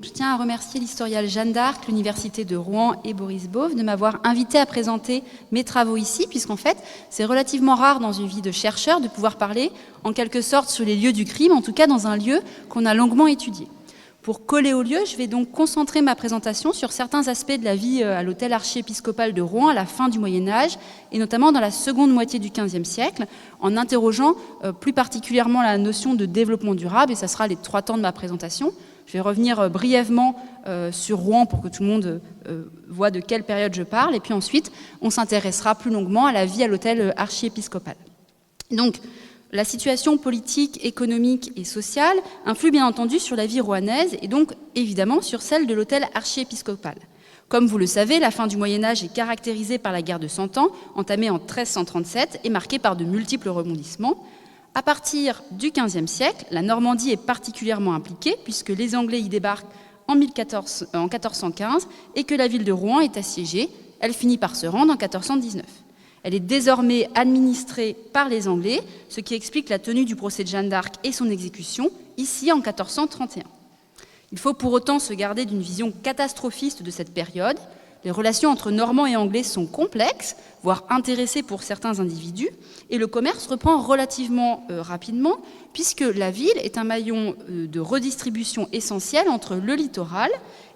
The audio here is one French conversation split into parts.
Je tiens à remercier l'historiale Jeanne d'Arc, l'Université de Rouen et Boris Bove de m'avoir invité à présenter mes travaux ici, puisqu'en fait, c'est relativement rare dans une vie de chercheur de pouvoir parler en quelque sorte sur les lieux du crime, en tout cas dans un lieu qu'on a longuement étudié. Pour coller au lieu, je vais donc concentrer ma présentation sur certains aspects de la vie à l'hôtel archiépiscopal de Rouen à la fin du Moyen-Âge, et notamment dans la seconde moitié du XVe siècle, en interrogeant plus particulièrement la notion de développement durable, et ça sera les 3 temps de ma présentation. Je vais revenir brièvement sur Rouen pour que tout le monde voit de quelle période je parle, et puis ensuite, on s'intéressera plus longuement à la vie à l'hôtel archiépiscopal. Donc, la situation politique, économique et sociale influe bien entendu sur la vie rouennaise et donc évidemment sur celle de l'hôtel archiépiscopal. Comme vous le savez, la fin du Moyen-Âge est caractérisée par la guerre de Cent Ans, entamée en 1337 et marquée par de multiples rebondissements. À partir du XVe siècle, la Normandie est particulièrement impliquée puisque les Anglais y débarquent en 1415 et que la ville de Rouen est assiégée. Elle finit par se rendre en 1419. Elle est désormais administrée par les Anglais, ce qui explique la tenue du procès de Jeanne d'Arc et son exécution, ici en 1431. Il faut pour autant se garder d'une vision catastrophiste de cette période. Les relations entre Normands et Anglais sont complexes, voire intéressées pour certains individus, et le commerce reprend relativement rapidement, puisque la ville est un maillon de redistribution essentiel entre le littoral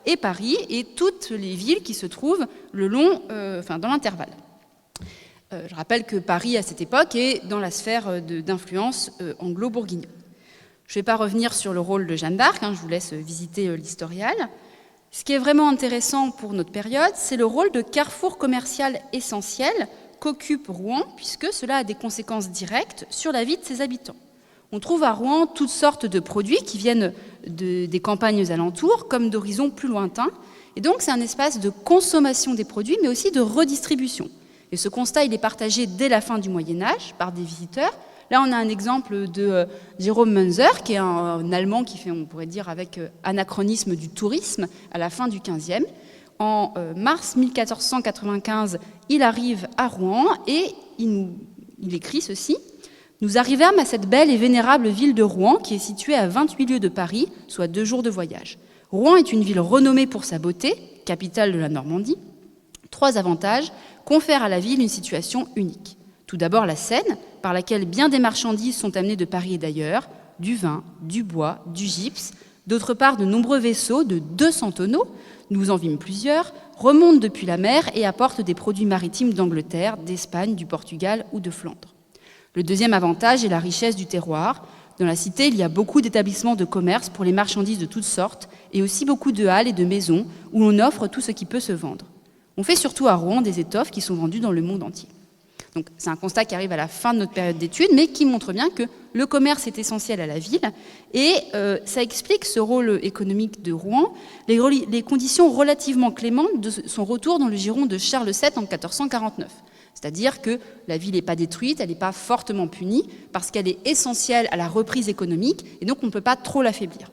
et Paris et toutes les villes qui se trouvent le long, dans l'intervalle. Je rappelle que Paris, à cette époque, est dans la sphère d'influence anglo-bourguignonne. Je ne vais pas revenir sur le rôle de Jeanne d'Arc, je vous laisse visiter l'historial. Ce qui est vraiment intéressant pour notre période, c'est le rôle de carrefour commercial essentiel qu'occupe Rouen, puisque cela a des conséquences directes sur la vie de ses habitants. On trouve à Rouen toutes sortes de produits qui viennent des campagnes alentours, comme d'horizons plus lointains. Et donc, c'est un espace de consommation des produits, mais aussi de redistribution. Et ce constat, il est partagé dès la fin du Moyen-Âge par des visiteurs. Là, on a un exemple de Jérôme Münzer, qui est un Allemand qui fait, on pourrait dire, avec anachronisme du tourisme à la fin du XVe. En mars 1495, il arrive à Rouen et il écrit ceci. « Nous arrivâmes à cette belle et vénérable ville de Rouen, qui est située à 28 lieues de Paris, soit 2 jours de voyage. Rouen est une ville renommée pour sa beauté, capitale de la Normandie. 3 avantages confèrent à la ville une situation unique. Tout d'abord la Seine, par laquelle bien des marchandises sont amenées de Paris et d'ailleurs, du vin, du bois, du gypse. D'autre part, de nombreux vaisseaux de 200 tonneaux, nous en vîmes plusieurs, remontent depuis la mer et apportent des produits maritimes d'Angleterre, d'Espagne, du Portugal ou de Flandre. Le deuxième avantage est la richesse du terroir. Dans la cité, il y a beaucoup d'établissements de commerce pour les marchandises de toutes sortes et aussi beaucoup de halles et de maisons où l'on offre tout ce qui peut se vendre. On fait surtout à Rouen des étoffes qui sont vendues dans le monde entier. » Donc, c'est un constat qui arrive à la fin de notre période d'études, mais qui montre bien que le commerce est essentiel à la ville. Et ça explique ce rôle économique de Rouen, les conditions relativement clémentes de son retour dans le giron de Charles VII en 1449. C'est-à-dire que la ville n'est pas détruite, elle n'est pas fortement punie, parce qu'elle est essentielle à la reprise économique, et donc on ne peut pas trop l'affaiblir.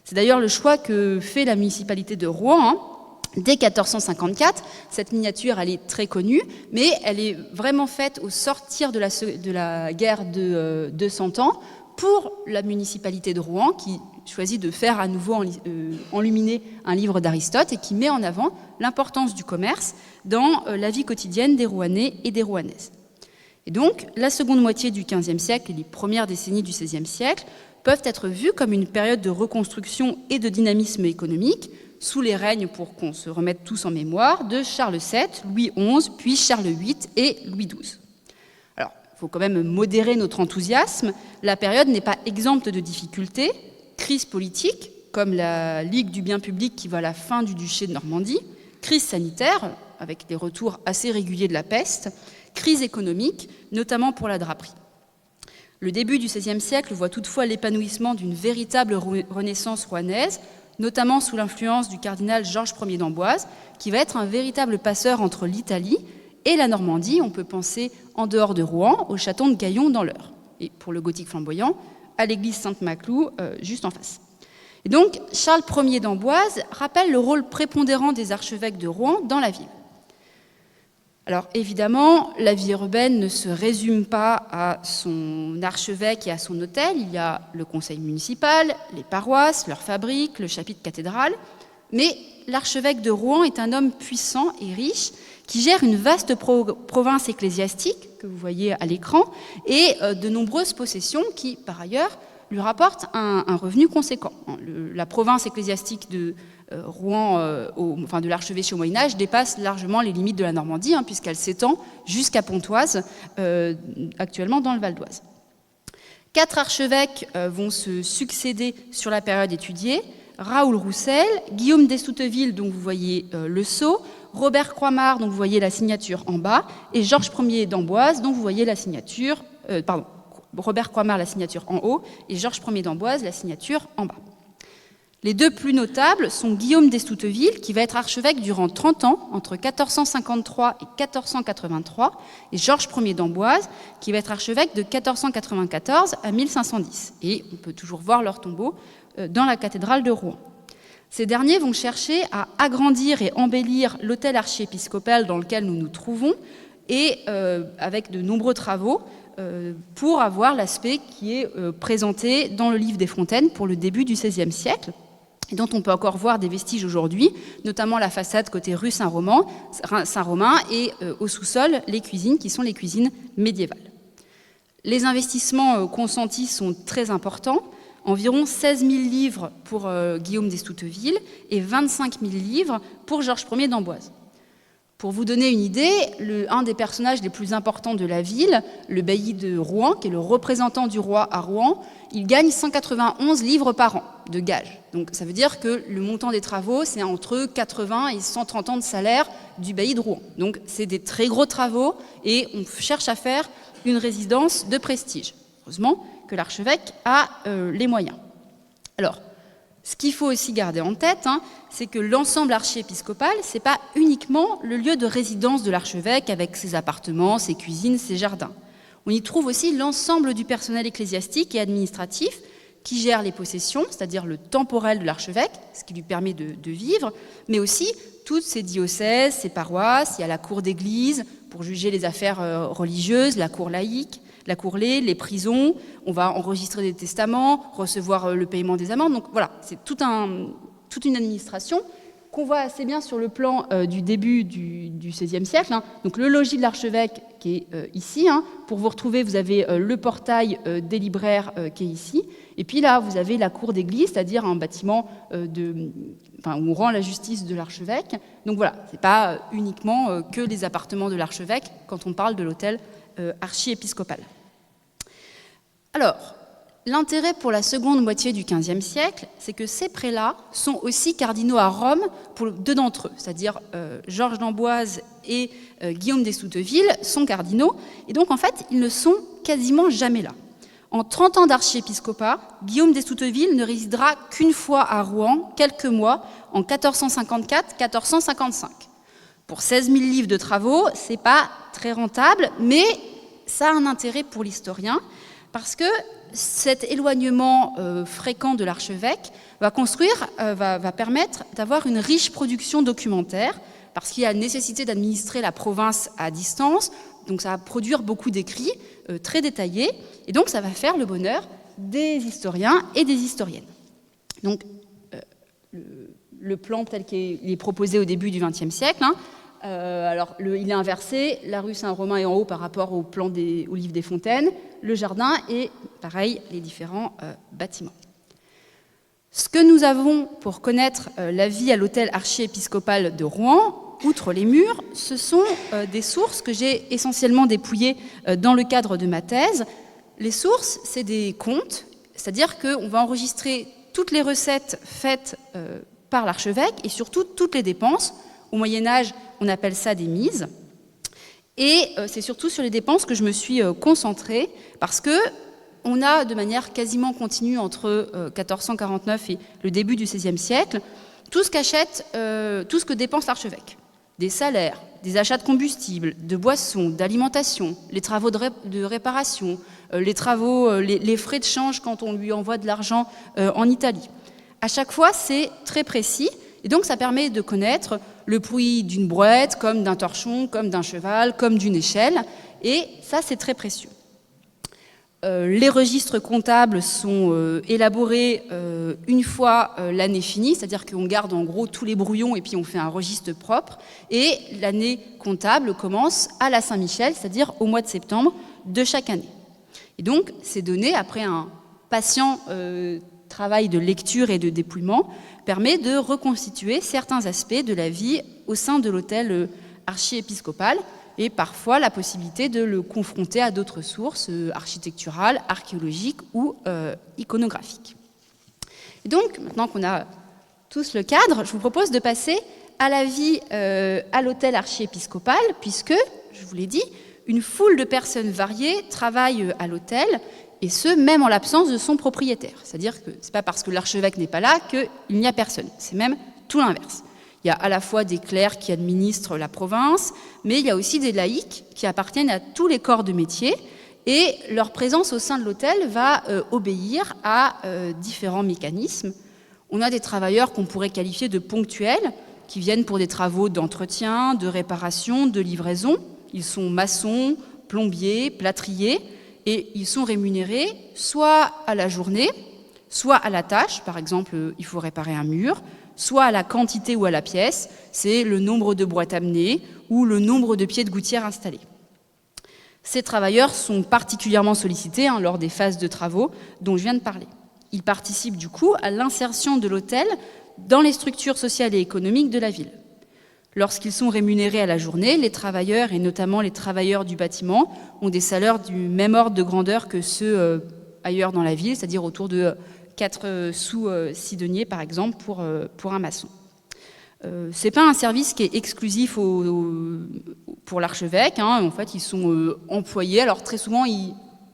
C'est d'ailleurs le choix que fait la municipalité de Rouen. Dès 1454, cette miniature, elle est très connue, mais elle est vraiment faite au sortir de la guerre de Cent Ans pour la municipalité de Rouen, qui choisit de faire à nouveau enluminer un livre d'Aristote et qui met en avant l'importance du commerce dans la vie quotidienne des Rouennais et des Rouennaises. Et donc, la seconde moitié du XVe siècle et les premières décennies du XVIe siècle peuvent être vues comme une période de reconstruction et de dynamisme économique, sous les règnes, pour qu'on se remette tous en mémoire, de Charles VII, Louis XI, puis Charles VIII et Louis XII. Alors, il faut quand même modérer notre enthousiasme. La période n'est pas exempte de difficultés. Crise politique, comme la Ligue du bien public qui va à la fin du duché de Normandie. Crise sanitaire, avec des retours assez réguliers de la peste. Crise économique, notamment pour la draperie. Le début du XVIe siècle voit toutefois l'épanouissement d'une véritable renaissance rouennaise, notamment sous l'influence du cardinal Georges Ier d'Amboise, qui va être un véritable passeur entre l'Italie et la Normandie. On peut penser, en dehors de Rouen, au château de Gaillon dans l'Eure. Et pour le gothique flamboyant, à l'église Sainte-Maclou, juste en face. Et donc, Charles Ier d'Amboise rappelle le rôle prépondérant des archevêques de Rouen dans la ville. Alors évidemment, la vie urbaine ne se résume pas à son archevêque et à son hôtel. Il y a le conseil municipal, les paroisses, leurs fabriques, le chapitre cathédral. Mais l'archevêque de Rouen est un homme puissant et riche qui gère une vaste province ecclésiastique, que vous voyez à l'écran, et de nombreuses possessions qui, par ailleurs, lui rapportent un revenu conséquent. La province ecclésiastique de Rouen, de l'archevêché au Moyen-Âge, dépasse largement les limites de la Normandie, puisqu'elle s'étend jusqu'à Pontoise, actuellement dans le Val d'Oise. 4 archevêques vont se succéder sur la période étudiée: Raoul Roussel, Guillaume d'Estouteville, dont vous voyez le sceau, Robert Croixmare, dont vous voyez la signature en bas, et Georges Ier d'Amboise, dont vous voyez la signature, Robert Croixmare, la signature en haut, et Georges Ier d'Amboise, la signature en bas. Les 2 plus notables sont Guillaume d'Estouteville, qui va être archevêque durant 30 ans, entre 1453 et 1483, et Georges Ier d'Amboise, qui va être archevêque de 1494 à 1510. Et on peut toujours voir leur tombeau dans la cathédrale de Rouen. Ces derniers vont chercher à agrandir et embellir l'hôtel archiépiscopal dans lequel nous nous trouvons, et avec de nombreux travaux, pour avoir l'aspect qui est présenté dans le livre des Fontaines pour le début du XVIe siècle, et dont on peut encore voir des vestiges aujourd'hui, notamment la façade côté rue Saint-Romain et au sous-sol les cuisines qui sont les cuisines médiévales. Les investissements consentis sont très importants, environ 16 000 livres pour Guillaume d'Estouteville et 25 000 livres pour Georges Ier d'Amboise. Pour vous donner une idée, un des personnages les plus importants de la ville, le bailli de Rouen, qui est le représentant du roi à Rouen, il gagne 191 livres par an de gages. Donc ça veut dire que le montant des travaux, c'est entre 80 et 130 ans de salaire du bailli de Rouen. Donc c'est des très gros travaux et on cherche à faire une résidence de prestige. Heureusement que l'archevêque a les moyens. Alors, ce qu'il faut aussi garder en tête, c'est que l'ensemble archiépiscopal, ce n'est pas uniquement le lieu de résidence de l'archevêque avec ses appartements, ses cuisines, ses jardins. On y trouve aussi l'ensemble du personnel ecclésiastique et administratif qui gère les possessions, c'est-à-dire le temporel de l'archevêque, ce qui lui permet de vivre, mais aussi toutes ses diocèses, ses paroisses. Il y a la cour d'église pour juger les affaires religieuses, la cour laïque, la cour lait, les prisons, on va enregistrer des testaments, recevoir le paiement des amendes. Donc voilà, c'est toute une administration qu'on voit assez bien sur le plan du début du XVIe siècle. Donc le logis de l'archevêque qui est ici. Pour vous retrouver, vous avez le portail des libraires qui est ici. Et puis là, vous avez la cour d'église, c'est-à-dire un bâtiment où on rend la justice de l'archevêque. Donc voilà, ce n'est pas uniquement que les appartements de l'archevêque quand on parle de l'hôtel archiépiscopal. Alors, l'intérêt pour la seconde moitié du XVe siècle, c'est que ces prélats sont aussi cardinaux à Rome pour 2 d'entre eux, c'est-à-dire Georges d'Amboise et Guillaume d'Estouteville sont cardinaux, et donc en fait, ils ne sont quasiment jamais là. En 30 ans d'archiépiscopat, Guillaume d'Estouteville ne résidera qu'une fois à Rouen, quelques mois, en 1454-1455. Pour 16 000 livres de travaux, ce n'est pas très rentable, mais ça a un intérêt pour l'historien, parce que cet éloignement fréquent de l'archevêque va permettre d'avoir une riche production documentaire, parce qu'il y a nécessité d'administrer la province à distance, donc ça va produire beaucoup d'écrits très détaillés, et donc ça va faire le bonheur des historiens et des historiennes. Donc le plan tel qu'il est proposé au début du XXe siècle, il est inversé, la rue Saint-Romain est en haut par rapport au plan au livre des Fontaines, le jardin et, pareil, les différents bâtiments. Ce que nous avons pour connaître la vie à l'hôtel archiépiscopal de Rouen, outre les murs, ce sont des sources que j'ai essentiellement dépouillées dans le cadre de ma thèse. Les sources, c'est des comptes, c'est-à-dire qu'on va enregistrer toutes les recettes faites par l'archevêque et surtout toutes les dépenses. Au Moyen-Âge, on appelle ça des mises. Et c'est surtout sur les dépenses que je me suis concentrée, parce qu'on a de manière quasiment continue entre 1449 et le début du XVIe siècle, tout ce que dépense l'archevêque. Des salaires, des achats de combustible, de boissons, d'alimentation, les travaux de réparation, les frais de change quand on lui envoie de l'argent en Italie. À chaque fois, c'est très précis. Et donc ça permet de connaître le bruit d'une brouette, comme d'un torchon, comme d'un cheval, comme d'une échelle, et ça c'est très précieux. Les registres comptables sont élaborés une fois l'année finie, c'est-à-dire qu'on garde en gros tous les brouillons et puis on fait un registre propre. Et l'année comptable commence à la Saint-Michel, c'est-à-dire au mois de septembre de chaque année. Et donc ces données, après un patient travail de lecture et de dépouillement, permet de reconstituer certains aspects de la vie au sein de l'autel archiépiscopal, et parfois la possibilité de le confronter à d'autres sources architecturales, archéologiques ou iconographiques. Et donc, maintenant qu'on a tous le cadre, je vous propose de passer à la vie à l'autel archiépiscopal, puisque, je vous l'ai dit, une foule de personnes variées travaillent à l'autel, et ce, même en l'absence de son propriétaire. C'est-à-dire que ce n'est pas parce que l'archevêque n'est pas là qu'il n'y a personne. C'est même tout l'inverse. Il y a à la fois des clercs qui administrent la province, mais il y a aussi des laïcs qui appartiennent à tous les corps de métier, et leur présence au sein de l'autel va obéir à différents mécanismes. On a des travailleurs qu'on pourrait qualifier de ponctuels, qui viennent pour des travaux d'entretien, de réparation, de livraison. Ils sont maçons, plombiers, plâtriers, et ils sont rémunérés soit à la journée, soit à la tâche, par exemple, il faut réparer un mur, soit à la quantité ou à la pièce, c'est le nombre de boîtes amenées ou le nombre de pieds de gouttière installés. Ces travailleurs sont particulièrement sollicités lors des phases de travaux dont je viens de parler. Ils participent du coup à l'insertion de l'autel dans les structures sociales et économiques de la ville. Lorsqu'ils sont rémunérés à la journée, les travailleurs, et notamment les travailleurs du bâtiment, ont des salaires du même ordre de grandeur que ceux ailleurs dans la ville, c'est-à-dire autour de 4 sous 6 deniers, par exemple, pour un maçon. Ce n'est pas un service qui est exclusif pour l'archevêque. En fait, ils sont employés. Alors, très souvent,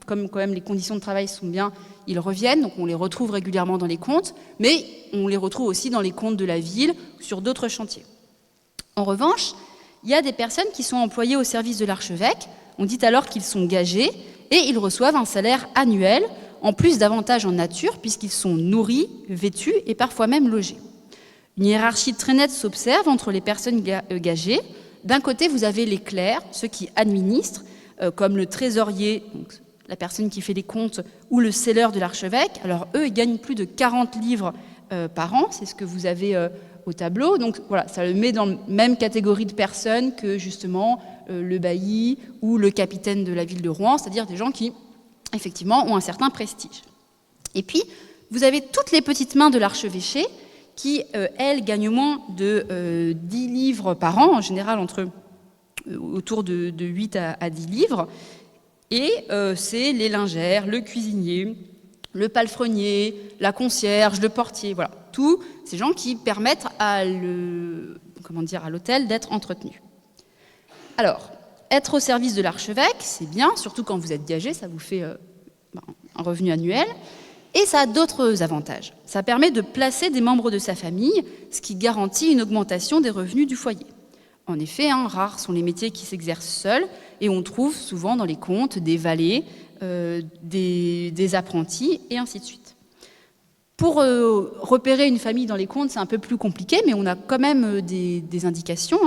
comme quand même les conditions de travail sont bien, ils reviennent. Donc, on les retrouve régulièrement dans les comptes. Mais on les retrouve aussi dans les comptes de la ville, sur d'autres chantiers. En revanche, il y a des personnes qui sont employées au service de l'archevêque. On dit alors qu'ils sont gagés et ils reçoivent un salaire annuel, en plus d'avantages en nature, puisqu'ils sont nourris, vêtus et parfois même logés. Une hiérarchie très nette s'observe entre les personnes gagées. D'un côté, vous avez les clercs, ceux qui administrent, comme le trésorier, donc la personne qui fait les comptes, ou le selleur de l'archevêque. Alors eux, ils gagnent plus de 40 livres par an, c'est ce que vous avez au tableau. Donc voilà, ça le met dans la même catégorie de personnes que justement le bailli ou le capitaine de la ville de Rouen, c'est-à-dire des gens qui, effectivement, ont un certain prestige. Et puis, vous avez toutes les petites mains de l'archevêché qui, elles, gagnent moins de 10 livres par an, en général autour de 8 à 10 livres. Et c'est les lingères, le cuisinier, le palefrenier, la concierge, le portier, voilà. Tous ces gens qui permettent à l'autel d'être entretenu. Alors, être au service de l'archevêque, c'est bien, surtout quand vous êtes gagé, ça vous fait un revenu annuel. Et ça a d'autres avantages. Ça permet de placer des membres de sa famille, ce qui garantit une augmentation des revenus du foyer. En effet, rares sont les métiers qui s'exercent seuls, et on trouve souvent dans les comptes des valets, des apprentis, et ainsi de suite. Pour repérer une famille dans les comptes, c'est un peu plus compliqué, mais on a quand même des indications.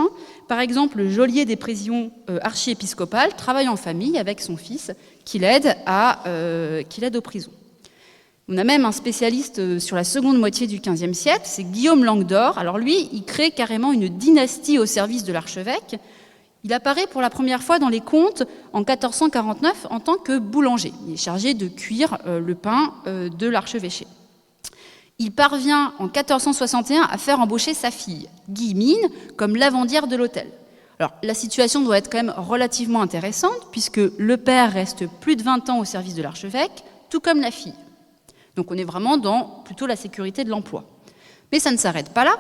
Par exemple, le geôlier des prisons archiépiscopales travaille en famille avec son fils qui l'aide aux prisons. On a même un spécialiste sur la seconde moitié du XVe siècle, c'est Guillaume Languedore. Alors lui, il crée carrément une dynastie au service de l'archevêque. Il apparaît pour la première fois dans les comptes en 1449 en tant que boulanger. Il est chargé de cuire le pain de l'archevêché. Il parvient en 1461 à faire embaucher sa fille, Guillemine, comme lavandière de l'hôtel. Alors, la situation doit être quand même relativement intéressante, puisque le père reste plus de 20 ans au service de l'archevêque, tout comme la fille. Donc on est vraiment dans plutôt la sécurité de l'emploi. Mais ça ne s'arrête pas là,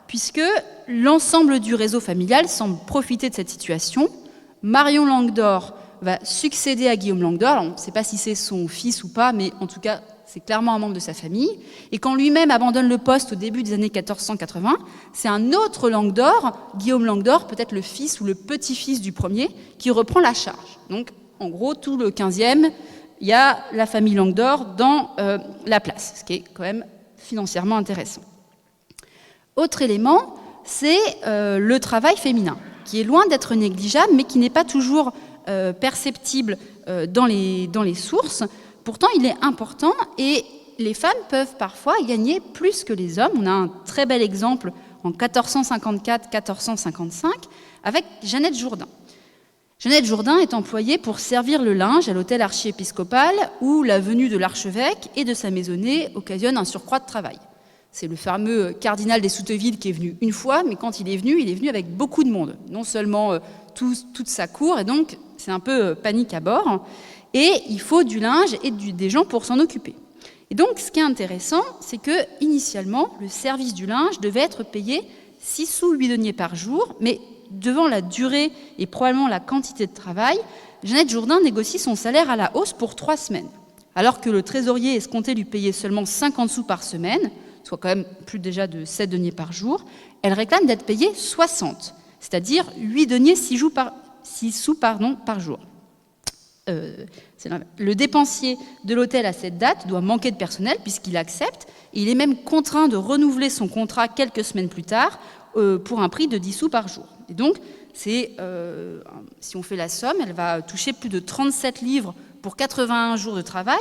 puisque l'ensemble du réseau familial semble profiter de cette situation. Marion Languedore va succéder à Guillaume Languedore. Alors, on ne sait pas si c'est son fils ou pas, mais en tout cas, c'est clairement un membre de sa famille. Et quand lui-même abandonne le poste au début des années 1480, c'est un autre Languedore, Guillaume Languedore, peut-être le fils ou le petit-fils du premier, qui reprend la charge. Donc, en gros, tout le 15e, il y a la famille Languedore dans la place, ce qui est quand même financièrement intéressant. Autre élément, c'est le travail féminin, qui est loin d'être négligeable, mais qui n'est pas toujours perceptible dans les sources. Pourtant, il est important et les femmes peuvent parfois gagner plus que les hommes. On a un très bel exemple en 1454-1455 avec Jeannette Jourdain. Jeannette Jourdain est employée pour servir le linge à l'hôtel archiépiscopal où la venue de l'archevêque et de sa maisonnée occasionne un surcroît de travail. C'est le fameux cardinal des Souteville qui est venu une fois, mais quand il est venu avec beaucoup de monde. Non seulement toute sa cour, et donc c'est un peu panique à bord. Et il faut du linge et des gens pour s'en occuper. Et donc ce qui est intéressant, c'est que initialement, le service du linge devait être payé 6 sous 8 deniers par jour, mais devant la durée et probablement la quantité de travail, Jeannette Jourdain négocie son salaire à la hausse pour 3 semaines. Alors que le trésorier escomptait lui payer seulement 50 sous par semaine, soit quand même plus déjà de 7 deniers par jour, elle réclame d'être payée 60, c'est-à-dire 8 deniers 6 sous par jour. Le dépensier de l'hôtel à cette date doit manquer de personnel puisqu'il accepte, et il est même contraint de renouveler son contrat quelques semaines plus tard pour un prix de 10 sous par jour. Et donc, si on fait la somme, elle va toucher plus de 37 livres pour 81 jours de travail,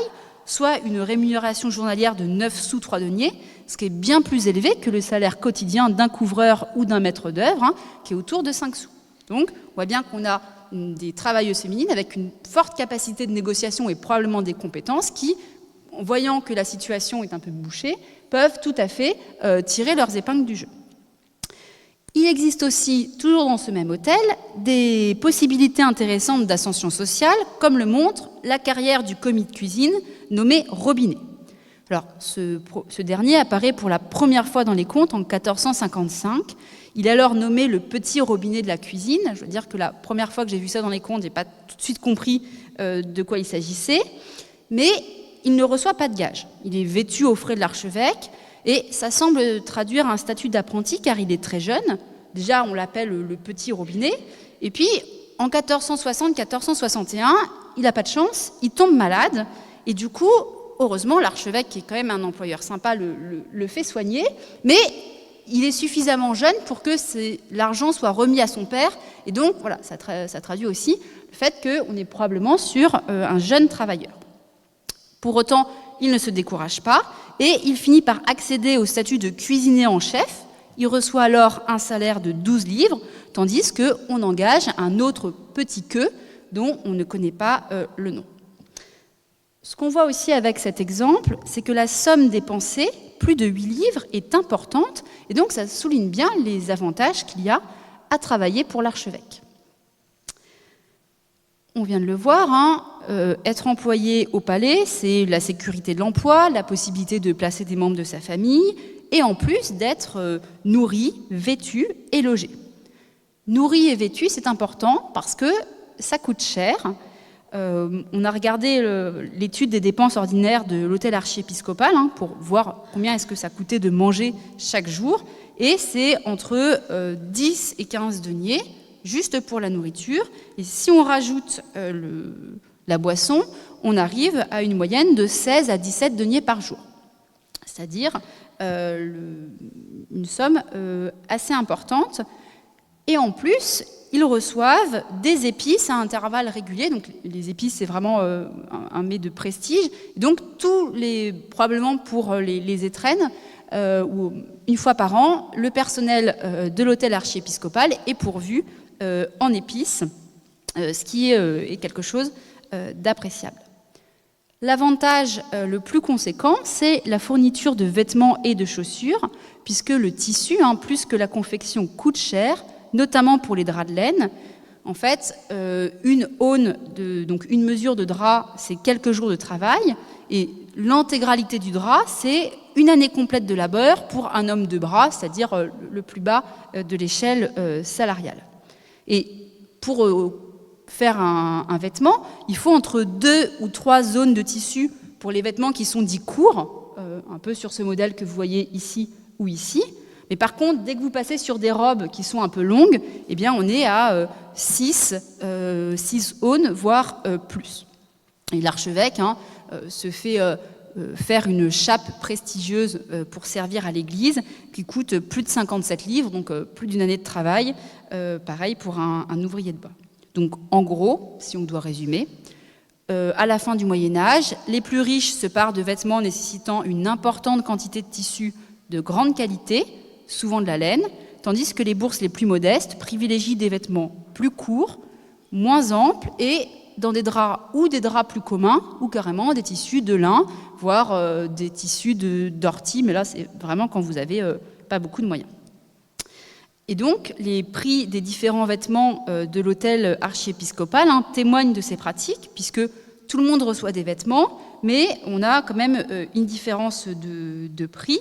soit une rémunération journalière de 9 sous 3 deniers, ce qui est bien plus élevé que le salaire quotidien d'un couvreur ou d'un maître d'œuvre, qui est autour de 5 sous. Donc, on voit bien qu'on a des travailleuses féminines avec une forte capacité de négociation et probablement des compétences qui, en voyant que la situation est un peu bouchée, peuvent tout à fait tirer leurs épingles du jeu. Il existe aussi, toujours dans ce même hôtel, des possibilités intéressantes d'ascension sociale, comme le montre la carrière du commis de cuisine nommé Robinet. Alors, ce dernier apparaît pour la première fois dans les contes en 1455. Il est alors nommé le petit Robinet de la cuisine. Je veux dire que la première fois que j'ai vu ça dans les contes, je n'ai pas tout de suite compris de quoi il s'agissait. Mais il ne reçoit pas de gage. Il est vêtu aux frais de l'archevêque. Et ça semble traduire un statut d'apprenti car il est très jeune. Déjà, on l'appelle le petit Robinet. Et puis, en 1460-1461, il n'a pas de chance, il tombe malade. Et du coup, heureusement, l'archevêque, qui est quand même un employeur sympa, le fait soigner. Mais il est suffisamment jeune pour que l'argent soit remis à son père. Et donc, voilà, ça traduit aussi le fait qu'on est probablement sur un jeune travailleur. Pour autant, il ne se décourage pas et il finit par accéder au statut de cuisinier en chef. Il reçoit alors un salaire de 12 livres, tandis qu'on engage un autre petit queux dont on ne connaît pas le nom. Ce qu'on voit aussi avec cet exemple, c'est que la somme dépensée, plus de 8 livres, est importante et donc ça souligne bien les avantages qu'il y a à travailler pour l'archevêque. On vient de le voir, être employé au palais, c'est la sécurité de l'emploi, la possibilité de placer des membres de sa famille, et en plus d'être nourri, vêtu et logé. Nourri et vêtu, c'est important parce que ça coûte cher. On a regardé l'étude des dépenses ordinaires de l'hôtel archiépiscopal pour voir combien est-ce que ça coûtait de manger chaque jour, et c'est entre 10 et 15 deniers, juste pour la nourriture. Et si on rajoute la boisson, on arrive à une moyenne de 16 à 17 deniers par jour. C'est-à-dire une somme assez importante. Et en plus, ils reçoivent des épices à intervalles réguliers. Donc les épices, c'est vraiment un mets de prestige. Donc probablement pour les étrennes, ou une fois par an, le personnel de l'hôtel archiépiscopal est pourvu en épices, ce qui est quelque chose d'appréciable. L'avantage le plus conséquent, c'est la fourniture de vêtements et de chaussures, puisque le tissu, plus que la confection, coûte cher, notamment pour les draps de laine. En fait, une aune, donc une mesure de drap, c'est quelques jours de travail, et l'intégralité du drap, c'est une année complète de labeur pour un homme de bras, c'est-à-dire le plus bas de l'échelle salariale. Et pour faire un vêtement, il faut entre 2 ou 3 zones de tissu pour les vêtements qui sont dits courts, un peu sur ce modèle que vous voyez ici ou ici. Mais par contre, dès que vous passez sur des robes qui sont un peu longues, eh bien, on est à 6 aunes, voire plus. Et l'archevêque se fait faire une chape prestigieuse pour servir à l'église qui coûte plus de 57 livres, donc plus d'une année de travail, pareil pour un ouvrier de bois. Donc en gros, si on doit résumer, à la fin du Moyen-Âge, les plus riches se parent de vêtements nécessitant une importante quantité de tissus de grande qualité, souvent de la laine, tandis que les bourses les plus modestes privilégient des vêtements plus courts, moins amples et dans des draps ou des draps plus communs ou carrément des tissus de lin, voire des tissus d'ortie, mais là c'est vraiment quand vous n'avez pas beaucoup de moyens. Et donc les prix des différents vêtements de l'hôtel archiépiscopal témoignent de ces pratiques, puisque tout le monde reçoit des vêtements, mais on a quand même une différence de prix.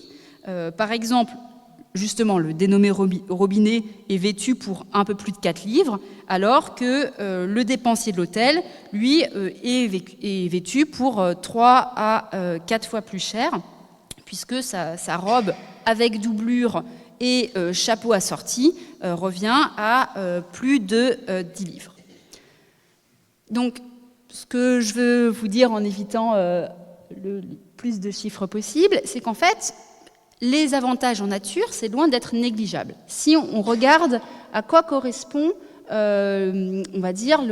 Par exemple, justement, le dénommé robinet est vêtu pour un peu plus de 4 livres, alors que le dépensier de l'hôtel, lui, est vêtu pour 3 à 4 fois plus cher, puisque sa robe avec doublure et chapeau assorti revient à plus de 10 livres. Donc, ce que je veux vous dire en évitant le plus de chiffres possible, c'est qu'en fait, les avantages en nature, c'est loin d'être négligeable. Si on regarde à quoi correspond, on va dire,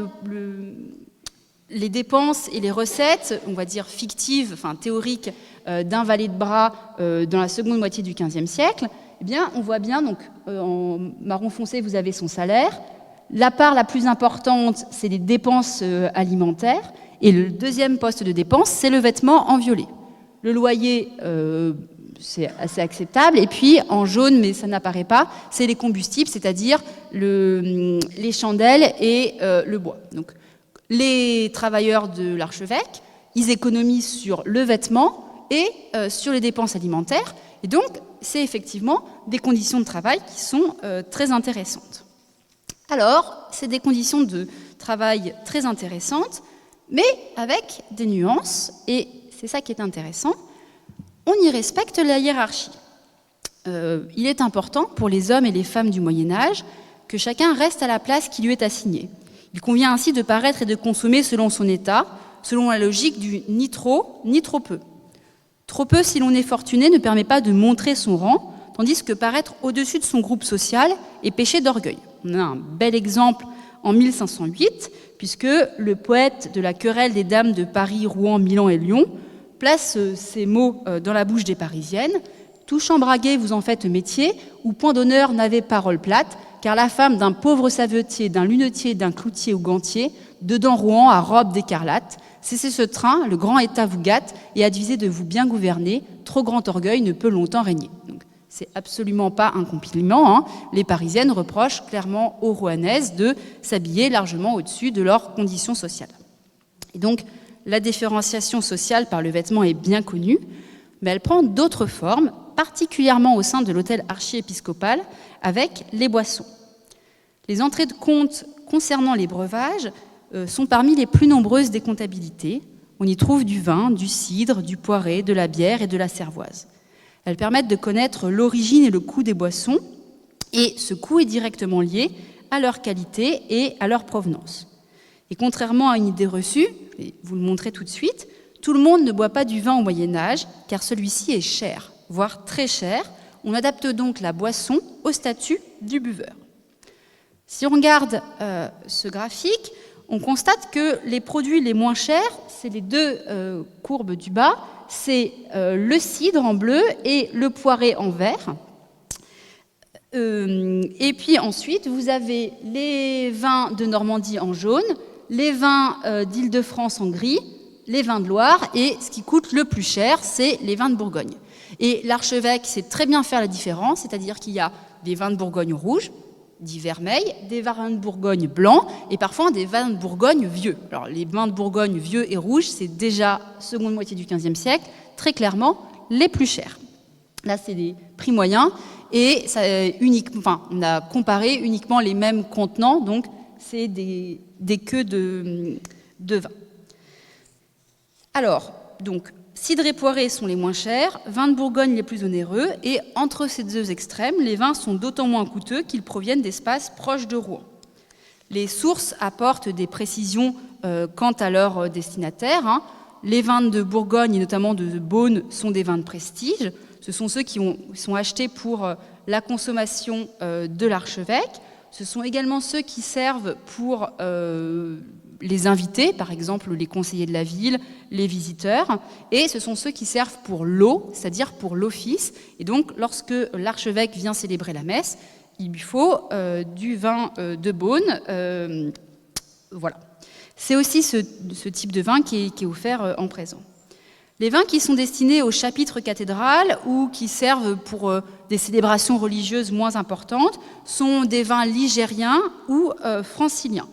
les dépenses et les recettes, on va dire fictives, enfin théoriques, d'un valet de bras dans la seconde moitié du XVe siècle, eh bien, on voit bien, donc en marron foncé, vous avez son salaire. La part la plus importante, c'est les dépenses alimentaires. Et le deuxième poste de dépense, c'est le vêtement en violet. Le loyer, c'est assez acceptable. Et puis, en jaune, mais ça n'apparaît pas, c'est les combustibles, c'est-à-dire les chandelles et le bois. Donc, les travailleurs de l'archevêque, ils économisent sur le vêtement et sur les dépenses alimentaires. Et donc, c'est effectivement des conditions de travail qui sont très intéressantes. Alors, c'est des conditions de travail très intéressantes, mais avec des nuances, et c'est ça qui est intéressant, on y respecte la hiérarchie. Il est important pour les hommes et les femmes du Moyen-Âge que chacun reste à la place qui lui est assignée. Il convient ainsi de paraître et de consommer selon son état, selon la logique du ni trop, ni trop peu. Trop peu, si l'on est fortuné, ne permet pas de montrer son rang, tandis que paraître au-dessus de son groupe social est péché d'orgueil. On a un bel exemple en 1508, puisque le poète de la querelle des dames de Paris, Rouen, Milan et Lyon place ces mots dans la bouche des Parisiennes. « Tout chambragué, vous en faites métier, où point d'honneur n'avait parole plate, car la femme d'un pauvre savetier, d'un lunetier, d'un cloutier ou gantier, dedans Rouen à robe d'écarlate, cessez ce train, le grand état vous gâte, et advisez de vous bien gouverner, trop grand orgueil ne peut longtemps régner. » Donc, c'est absolument pas un compliment. Les Parisiennes reprochent clairement aux Rouennaises de s'habiller largement au-dessus de leurs conditions sociales. Et donc, la différenciation sociale par le vêtement est bien connue, mais elle prend d'autres formes, particulièrement au sein de l'hôtel archiépiscopal, avec les boissons. Les entrées de compte concernant les breuvages sont parmi les plus nombreuses des comptabilités. On y trouve du vin, du cidre, du poiré, de la bière et de la cervoise. Elles permettent de connaître l'origine et le coût des boissons, et ce coût est directement lié à leur qualité et à leur provenance. Et contrairement à une idée reçue, et vous le montrez tout de suite, tout le monde ne boit pas du vin au Moyen-Âge, car celui-ci est cher, voire très cher. On adapte donc la boisson au statut du buveur. Si on regarde ce graphique, on constate que les produits les moins chers, c'est les deux courbes du bas, c'est le cidre en bleu et le poiré en vert. Et puis ensuite, vous avez les vins de Normandie en jaune, les vins d'Île-de-France en gris, les vins de Loire, et ce qui coûte le plus cher, c'est les vins de Bourgogne. Et l'archevêque sait très bien faire la différence, c'est-à-dire qu'il y a des vins de Bourgogne rouges, dits vermeils, des vins de Bourgogne blancs, et parfois des vins de Bourgogne vieux. Alors les vins de Bourgogne vieux et rouges, c'est déjà seconde moitié du XVe siècle, très clairement les plus chers. Là, c'est des prix moyens, et ça, on a comparé uniquement les mêmes contenants, donc c'est des queues de vin. Alors, donc, cidre et poiré sont les moins chers, vins de Bourgogne les plus onéreux, et entre ces deux extrêmes, les vins sont d'autant moins coûteux qu'ils proviennent d'espaces proches de Rouen. Les sources apportent des précisions quant à leur destinataire. Les vins de Bourgogne et notamment de Beaune sont des vins de prestige. Ce sont ceux qui sont achetés pour la consommation de l'archevêque. Ce sont également ceux qui servent pour les invités, par exemple les conseillers de la ville, les visiteurs. Et ce sont ceux qui servent pour l'eau, c'est-à-dire pour l'office. Et donc, lorsque l'archevêque vient célébrer la messe, il lui faut du vin de Beaune. Voilà. C'est aussi ce type de vin qui est offert en présent. Les vins qui sont destinés au chapitre cathédral ou qui servent pour des célébrations religieuses moins importantes sont des vins ligériens ou franciliens.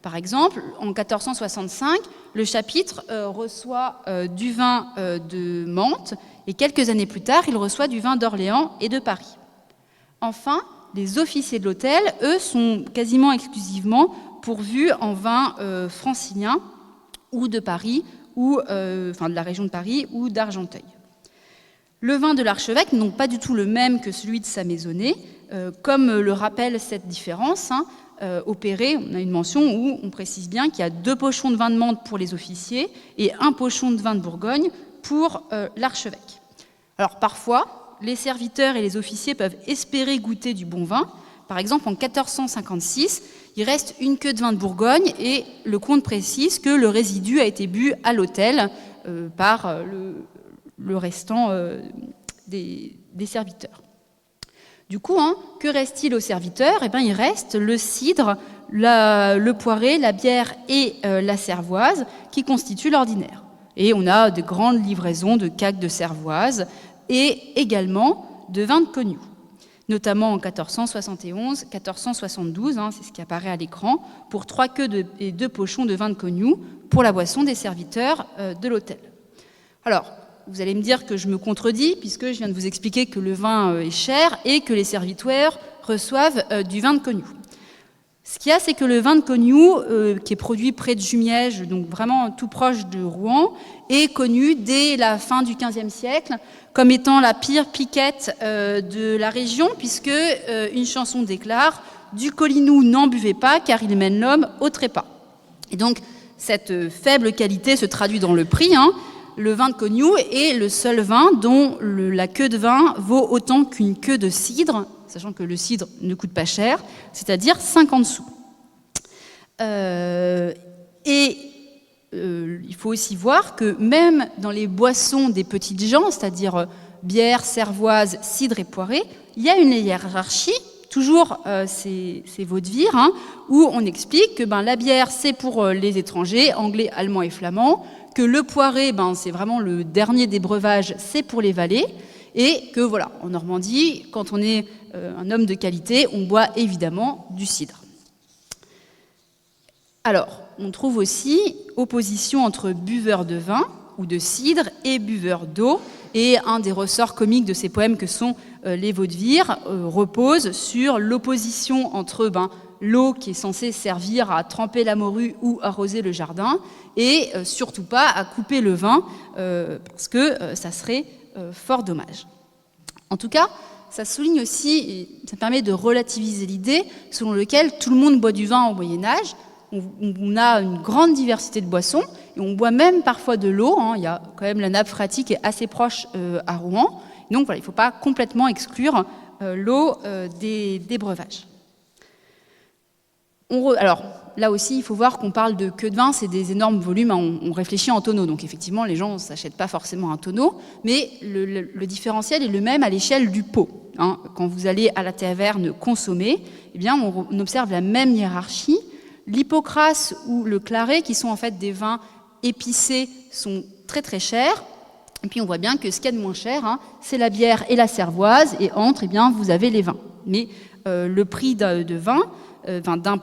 Par exemple, en 1465, le chapitre reçoit du vin de Mantes et quelques années plus tard, il reçoit du vin d'Orléans et de Paris. Enfin, les officiers de l'hôtel, eux, sont quasiment exclusivement pourvus en vin francilien ou de Paris, ou de la région de Paris ou d'Argenteuil. Le vin de l'archevêque n'est donc pas du tout le même que celui de sa maisonnée, comme le rappelle cette différence. Opérée, on a une mention où on précise bien qu'il y a 2 pochons de vin de Mantes pour les officiers et 1 pochon de vin de Bourgogne pour l'archevêque. Alors parfois, les serviteurs et les officiers peuvent espérer goûter du bon vin. Par exemple, en 1456, il reste une queue de vin de Bourgogne et le comte précise que le résidu a été bu à l'hôtel par le restant des serviteurs. Du coup, que reste-t-il aux serviteurs ? Eh bien, il reste le cidre, le poiré, la bière et la cervoise qui constituent l'ordinaire. Et on a de grandes livraisons de caques de cervoise et également de vin de Cognoux, notamment en 1471, 1472, c'est ce qui apparaît à l'écran, pour 3 queues et 2 pochons de vin de Cognoux pour la boisson des serviteurs de l'hôtel. Alors, vous allez me dire que je me contredis, puisque je viens de vous expliquer que le vin est cher et que les serviteurs reçoivent du vin de Cognoux. Ce qu'il y a, c'est que le vin de Cognoux, qui est produit près de Jumièges, donc vraiment tout proche de Rouen, est connu dès la fin du XVe siècle comme étant la pire piquette de la région, puisque une chanson déclare « Du Collinou n'en buvez pas, car il mène l'homme au trépas ». Et donc, cette faible qualité se traduit dans le prix. Le vin de Cognoux est le seul vin dont la queue de vin vaut autant qu'une queue de cidre, sachant que le cidre ne coûte pas cher, c'est-à-dire 50 sous. Il faut aussi voir que même dans les boissons des petites gens, c'est-à-dire bière, cervoise, cidre et poirée, il y a une hiérarchie, toujours ces vaudevilles, où on explique que la bière, c'est pour les étrangers, anglais, allemands et flamands, que le poiré, c'est vraiment le dernier des breuvages, c'est pour les valets, et que voilà, en Normandie, quand on est un homme de qualité, on boit évidemment du cidre. Alors, on trouve aussi opposition entre buveurs de vin ou de cidre et buveurs d'eau, et un des ressorts comiques de ces poèmes que sont les vaudevilles repose sur l'opposition entre l'eau qui est censée servir à tremper la morue ou arroser le jardin, et surtout pas à couper le vin, parce que ça serait fort dommage. En tout cas, ça souligne aussi, et ça permet de relativiser l'idée selon laquelle tout le monde boit du vin au Moyen-Âge. On a une grande diversité de boissons, et on boit même parfois de l'eau. Il y a quand même la nappe phréatique qui est assez proche à Rouen. Donc voilà, il ne faut pas complètement exclure l'eau des breuvages. Alors, là aussi, il faut voir qu'on parle de queue de vin, c'est des énormes volumes, on réfléchit en tonneaux. Donc effectivement, les gens ne s'achètent pas forcément un tonneau, mais le différentiel est le même à l'échelle du pot. Quand vous allez à la taverne consommer, on observe la même hiérarchie. L'hypocrase ou le claret, qui sont en fait des vins épicés, sont très très chers. Et puis on voit bien que ce qu'il y a de moins cher, c'est la bière et la cervoise, et entre, vous avez les vins. Mais le prix d'un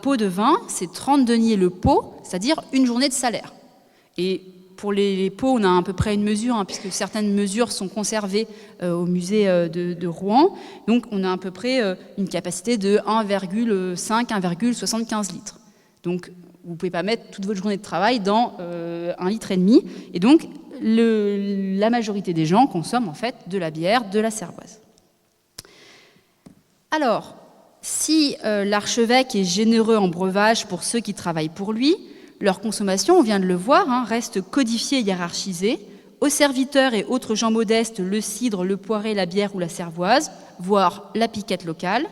pot de vin, c'est 30 deniers le pot, c'est-à-dire une journée de salaire. Et pour les pots, on a à peu près une mesure, puisque certaines mesures sont conservées au musée de Rouen. Donc on a à peu près une capacité de 1,5-1,75 litres. Donc vous ne pouvez pas mettre toute votre journée de travail dans 1,5 litre. Et donc la majorité des gens consomment en fait de la bière, de la cervoise. Alors, si l'archevêque est généreux en breuvage pour ceux qui travaillent pour lui, Leur consommation, on vient de le voir, reste codifiée et hiérarchisée. Aux serviteurs et autres gens modestes, le cidre, le poiré, la bière ou la cervoise, voire la piquette locale.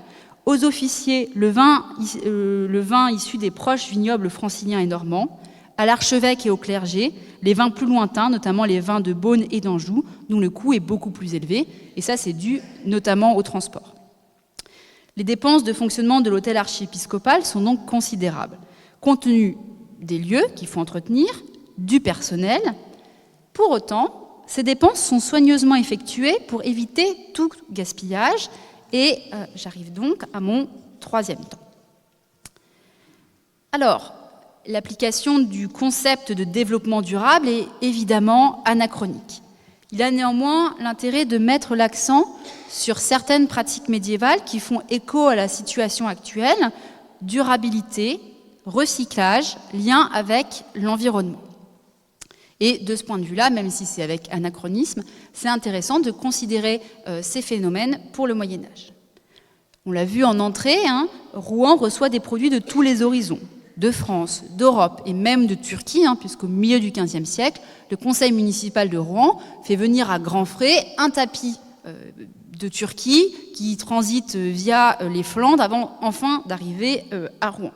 Aux officiers, le vin issu des proches vignobles franciliens et normands. À l'archevêque et au clergé, les vins plus lointains, notamment les vins de Beaune et d'Anjou, dont le coût est beaucoup plus élevé, et ça c'est dû notamment au transport. Les dépenses de fonctionnement de l'hôtel archiépiscopal sont donc considérables, compte tenu des lieux qu'il faut entretenir, du personnel. Pour autant, ces dépenses sont soigneusement effectuées pour éviter tout gaspillage, et j'arrive donc à mon troisième temps. Alors, l'application du concept de développement durable est évidemment anachronique. Il a néanmoins l'intérêt de mettre l'accent sur certaines pratiques médiévales qui font écho à la situation actuelle, durabilité, recyclage, lien avec l'environnement. Et de ce point de vue-là, même si c'est avec anachronisme, c'est intéressant de considérer ces phénomènes pour le Moyen-Âge. On l'a vu en entrée, Rouen reçoit des produits de tous les horizons, de France, d'Europe et même de Turquie, puisqu'au milieu du XVe siècle, le conseil municipal de Rouen fait venir à grands frais un tapis de Turquie qui transite via les Flandres avant enfin d'arriver à Rouen.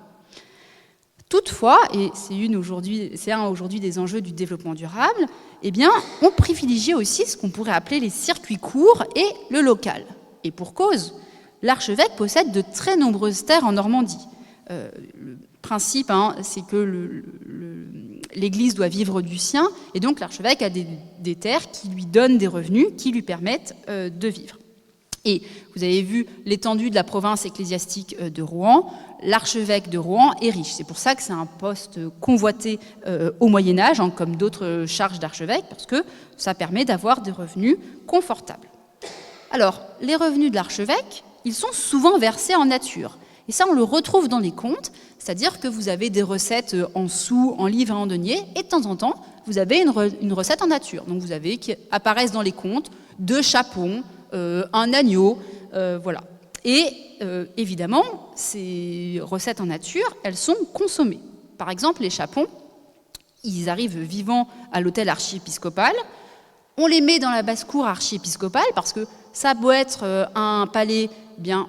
Toutefois, et c'est un aujourd'hui des enjeux du développement durable, eh bien, on privilégie aussi ce qu'on pourrait appeler les circuits courts et le local. Et pour cause, l'archevêque possède de très nombreuses terres en Normandie. Le principe, c'est que l'Église doit vivre du sien, et donc l'archevêque a des terres qui lui donnent des revenus, qui lui permettent de vivre. Et vous avez vu l'étendue de la province ecclésiastique de Rouen. L'archevêque de Rouen est riche. C'est pour ça que c'est un poste convoité au Moyen-Âge, comme d'autres charges d'archevêque, parce que ça permet d'avoir des revenus confortables. Alors, les revenus de l'archevêque, ils sont souvent versés en nature. Et ça, on le retrouve dans les comptes, c'est-à-dire que vous avez des recettes en sous, en livres et en deniers, et de temps en temps, vous avez une recette en nature. Donc vous avez qui apparaissent dans les comptes 2 chapons, un agneau, voilà. Et évidemment, ces recettes en nature, elles sont consommées. Par exemple, les chapons, ils arrivent vivants à l'hôtel archiépiscopal. On les met dans la basse-cour archiépiscopale parce que ça doit être un palais, bien,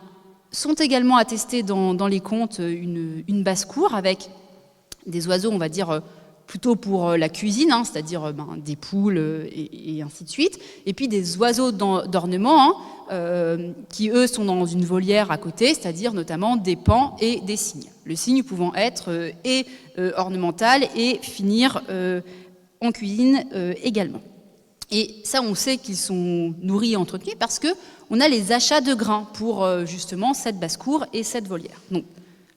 sont également attestés dans les comptes une basse-cour avec des oiseaux, on va dire, plutôt pour la cuisine, c'est-à-dire des poules et ainsi de suite, et puis des oiseaux d'ornement qui, eux, sont dans une volière à côté, c'est-à-dire notamment des paons et des cygnes. Le cygne pouvant être ornemental et finir en cuisine également. Et ça, on sait qu'ils sont nourris et entretenus parce qu'on a les achats de grains pour justement cette basse-cour et cette volière. Donc,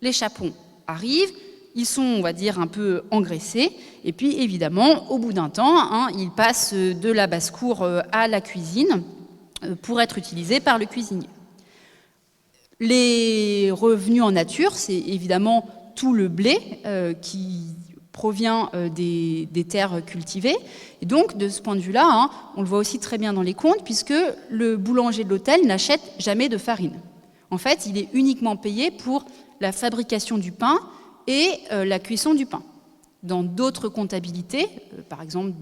les chapons arrivent, ils sont, on va dire, un peu engraissés, et puis évidemment, au bout d'un temps, ils passent de la basse-cour à la cuisine pour être utilisés par le cuisinier. Les revenus en nature, c'est évidemment tout le blé qui provient des terres cultivées. Et donc, de ce point de vue-là, on le voit aussi très bien dans les comptes, puisque le boulanger de l'hôtel n'achète jamais de farine. En fait, il est uniquement payé pour la fabrication du pain et la cuisson du pain. Dans d'autres comptabilités, par exemple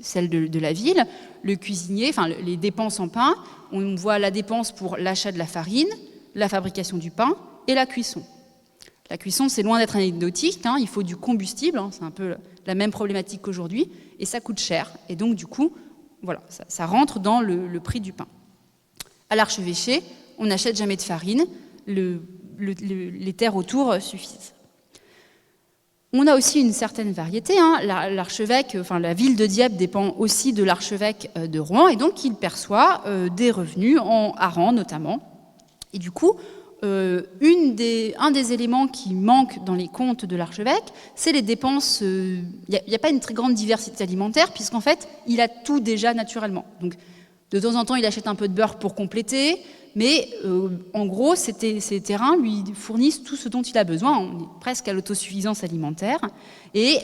celles de la ville, le cuisinier, les dépenses en pain, on voit la dépense pour l'achat de la farine, la fabrication du pain et la cuisson. La cuisson, c'est loin d'être anecdotique, il faut du combustible, c'est un peu la même problématique qu'aujourd'hui, et ça coûte cher. Et donc, du coup, voilà, ça rentre dans le prix du pain. À l'archevêché, on n'achète jamais de farine, les terres autour suffisent. On a aussi une certaine variété. L'archevêque, la ville de Dieppe dépend aussi de l'archevêque de Rouen, et donc il perçoit des revenus en hareng notamment. Et du coup, un des éléments qui manque dans les comptes de l'archevêque, c'est les dépenses. Il n'y a pas une très grande diversité alimentaire, puisqu'en fait, il a tout déjà naturellement. Donc, de temps en temps, il achète un peu de beurre pour compléter, mais en gros, ces terrains lui fournissent tout ce dont il a besoin. On est presque à l'autosuffisance alimentaire. Et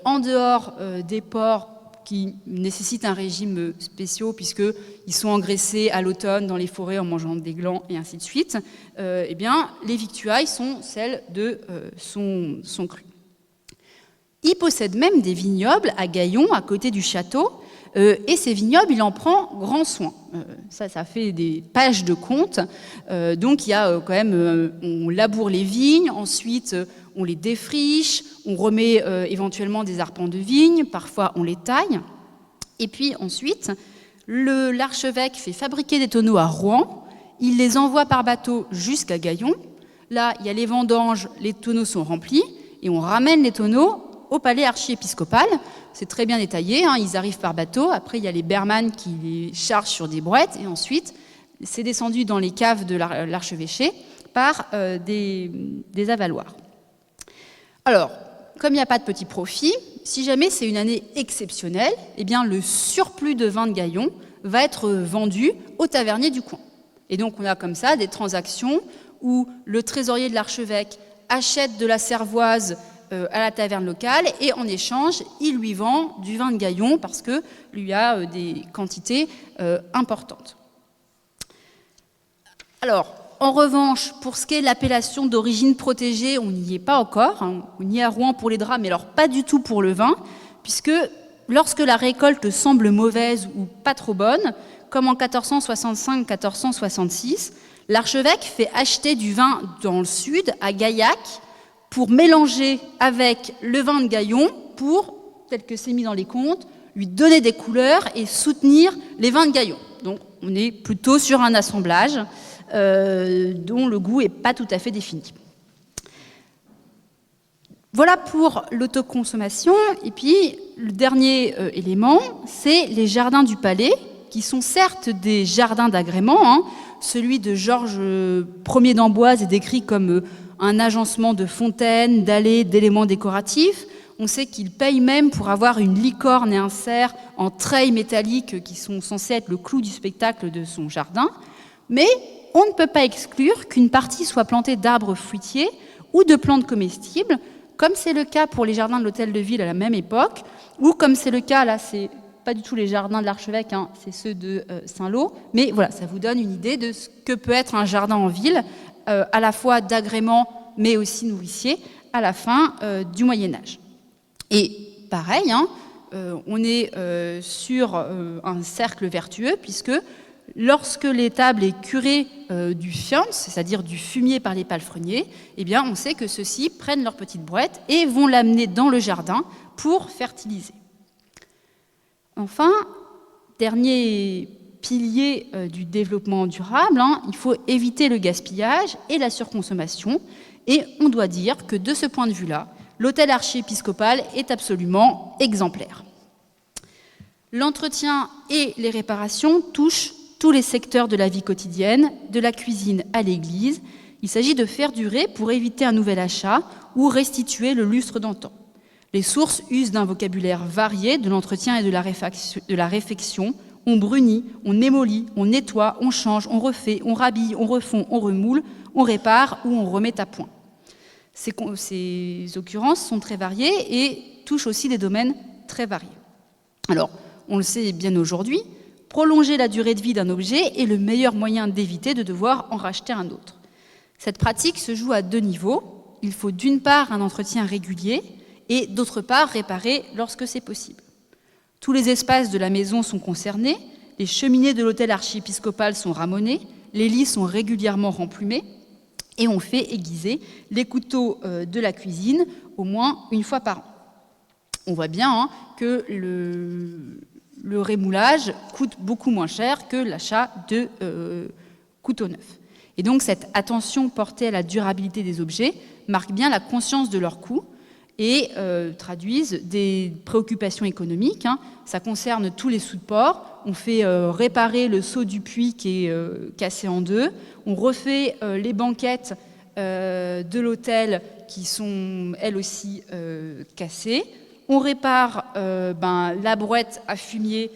en dehors des porcs qui nécessitent un régime spécial, puisqu'ils sont engraissés à l'automne dans les forêts en mangeant des glands et ainsi de suite, eh bien, les victuailles sont celles de son cru. Il possède même des vignobles à Gaillon, à côté du château, et ces vignobles, il en prend grand soin. Ça fait des pages de comptes. Donc il y a quand même, on laboure les vignes, ensuite on les défriche, on remet éventuellement des arpents de vigne, parfois on les taille. Et puis ensuite, l'archevêque fait fabriquer des tonneaux à Rouen, il les envoie par bateau jusqu'à Gaillon. Là, il y a les vendanges, les tonneaux sont remplis, et on ramène les tonneaux au palais archiépiscopal. C'est très bien détaillé, hein, ils arrivent par bateau, après il y a les bermanes qui les chargent sur des brouettes, et ensuite c'est descendu dans les caves de l'archevêché par des avaloirs. Alors, comme il n'y a pas de petit profit, si jamais c'est une année exceptionnelle, eh bien le surplus de vin de Gaillon va être vendu au tavernier du coin. Et donc on a comme ça des transactions où le trésorier de l'archevêque achète de la cervoise à la taverne locale et en échange, il lui vend du vin de Gaillon parce que lui a des quantités importantes. Alors, en revanche, pour ce qui est de l'appellation d'origine protégée, on n'y est pas encore. Hein. On y est à Rouen pour les draps, mais alors pas du tout pour le vin, puisque lorsque la récolte semble mauvaise ou pas trop bonne, comme en 1465-1466, l'archevêque fait acheter du vin dans le sud, à Gaillac, pour mélanger avec le vin de Gaillon, pour, tel que c'est mis dans les comptes, lui donner des couleurs et soutenir les vins de Gaillon. Donc on est plutôt sur un assemblage dont le goût n'est pas tout à fait défini. Voilà pour l'autoconsommation. Et puis, le dernier élément, c'est les jardins du palais, qui sont certes des jardins d'agrément. Hein. Celui de Georges Ier d'Amboise est décrit comme un agencement de fontaines, d'allées, d'éléments décoratifs. On sait qu'il paye même pour avoir une licorne et un cerf en treilles métalliques qui sont censés être le clou du spectacle de son jardin. Mais on ne peut pas exclure qu'une partie soit plantée d'arbres fruitiers ou de plantes comestibles, comme c'est le cas pour les jardins de l'hôtel de ville à la même époque, ou comme c'est le cas, là c'est pas du tout les jardins de l'archevêque, hein, c'est ceux de Saint-Lô, mais voilà, ça vous donne une idée de ce que peut être un jardin en ville, à la fois d'agrément mais aussi nourricier, à la fin du Moyen-Âge. Et pareil, hein, on est sur un cercle vertueux, puisque lorsque l'étable est curée du fiance, c'est-à-dire du fumier par les palefreniers, eh bien, on sait que ceux-ci prennent leur petite brouette et vont l'amener dans le jardin pour fertiliser. Enfin, dernier pilier du développement durable, hein, il faut éviter le gaspillage et la surconsommation. Et on doit dire que de ce point de vue-là, l'hôtel archiépiscopal est absolument exemplaire. L'entretien et les réparations touchent tous les secteurs de la vie quotidienne, de la cuisine à l'église. Il s'agit de faire durer pour éviter un nouvel achat ou restituer le lustre d'antan. Les sources usent d'un vocabulaire varié de l'entretien et de la réfection. On brunit, on émolit, on nettoie, on change, on refait, on rhabille, on refond, on remoule, on répare ou on remet à point. Ces occurrences sont très variées et touchent aussi des domaines très variés. Alors, on le sait bien aujourd'hui, prolonger la durée de vie d'un objet est le meilleur moyen d'éviter de devoir en racheter un autre. Cette pratique se joue à deux niveaux. Il faut d'une part un entretien régulier et d'autre part réparer lorsque c'est possible. Tous les espaces de la maison sont concernés, les cheminées de l'hôtel archiépiscopal sont ramonées, les lits sont régulièrement remplumés et on fait aiguiser les couteaux de la cuisine au moins une fois par an. On voit bien hein, que le rémoulage coûte beaucoup moins cher que l'achat de couteaux neufs. Et donc cette attention portée à la durabilité des objets marque bien la conscience de leur coût et traduisent des préoccupations économiques. Hein. Ça concerne tous les sous de port. On fait réparer le seau du puits qui est cassé en deux. On refait les banquettes de l'hôtel qui sont elles aussi cassées. On répare la brouette à fumier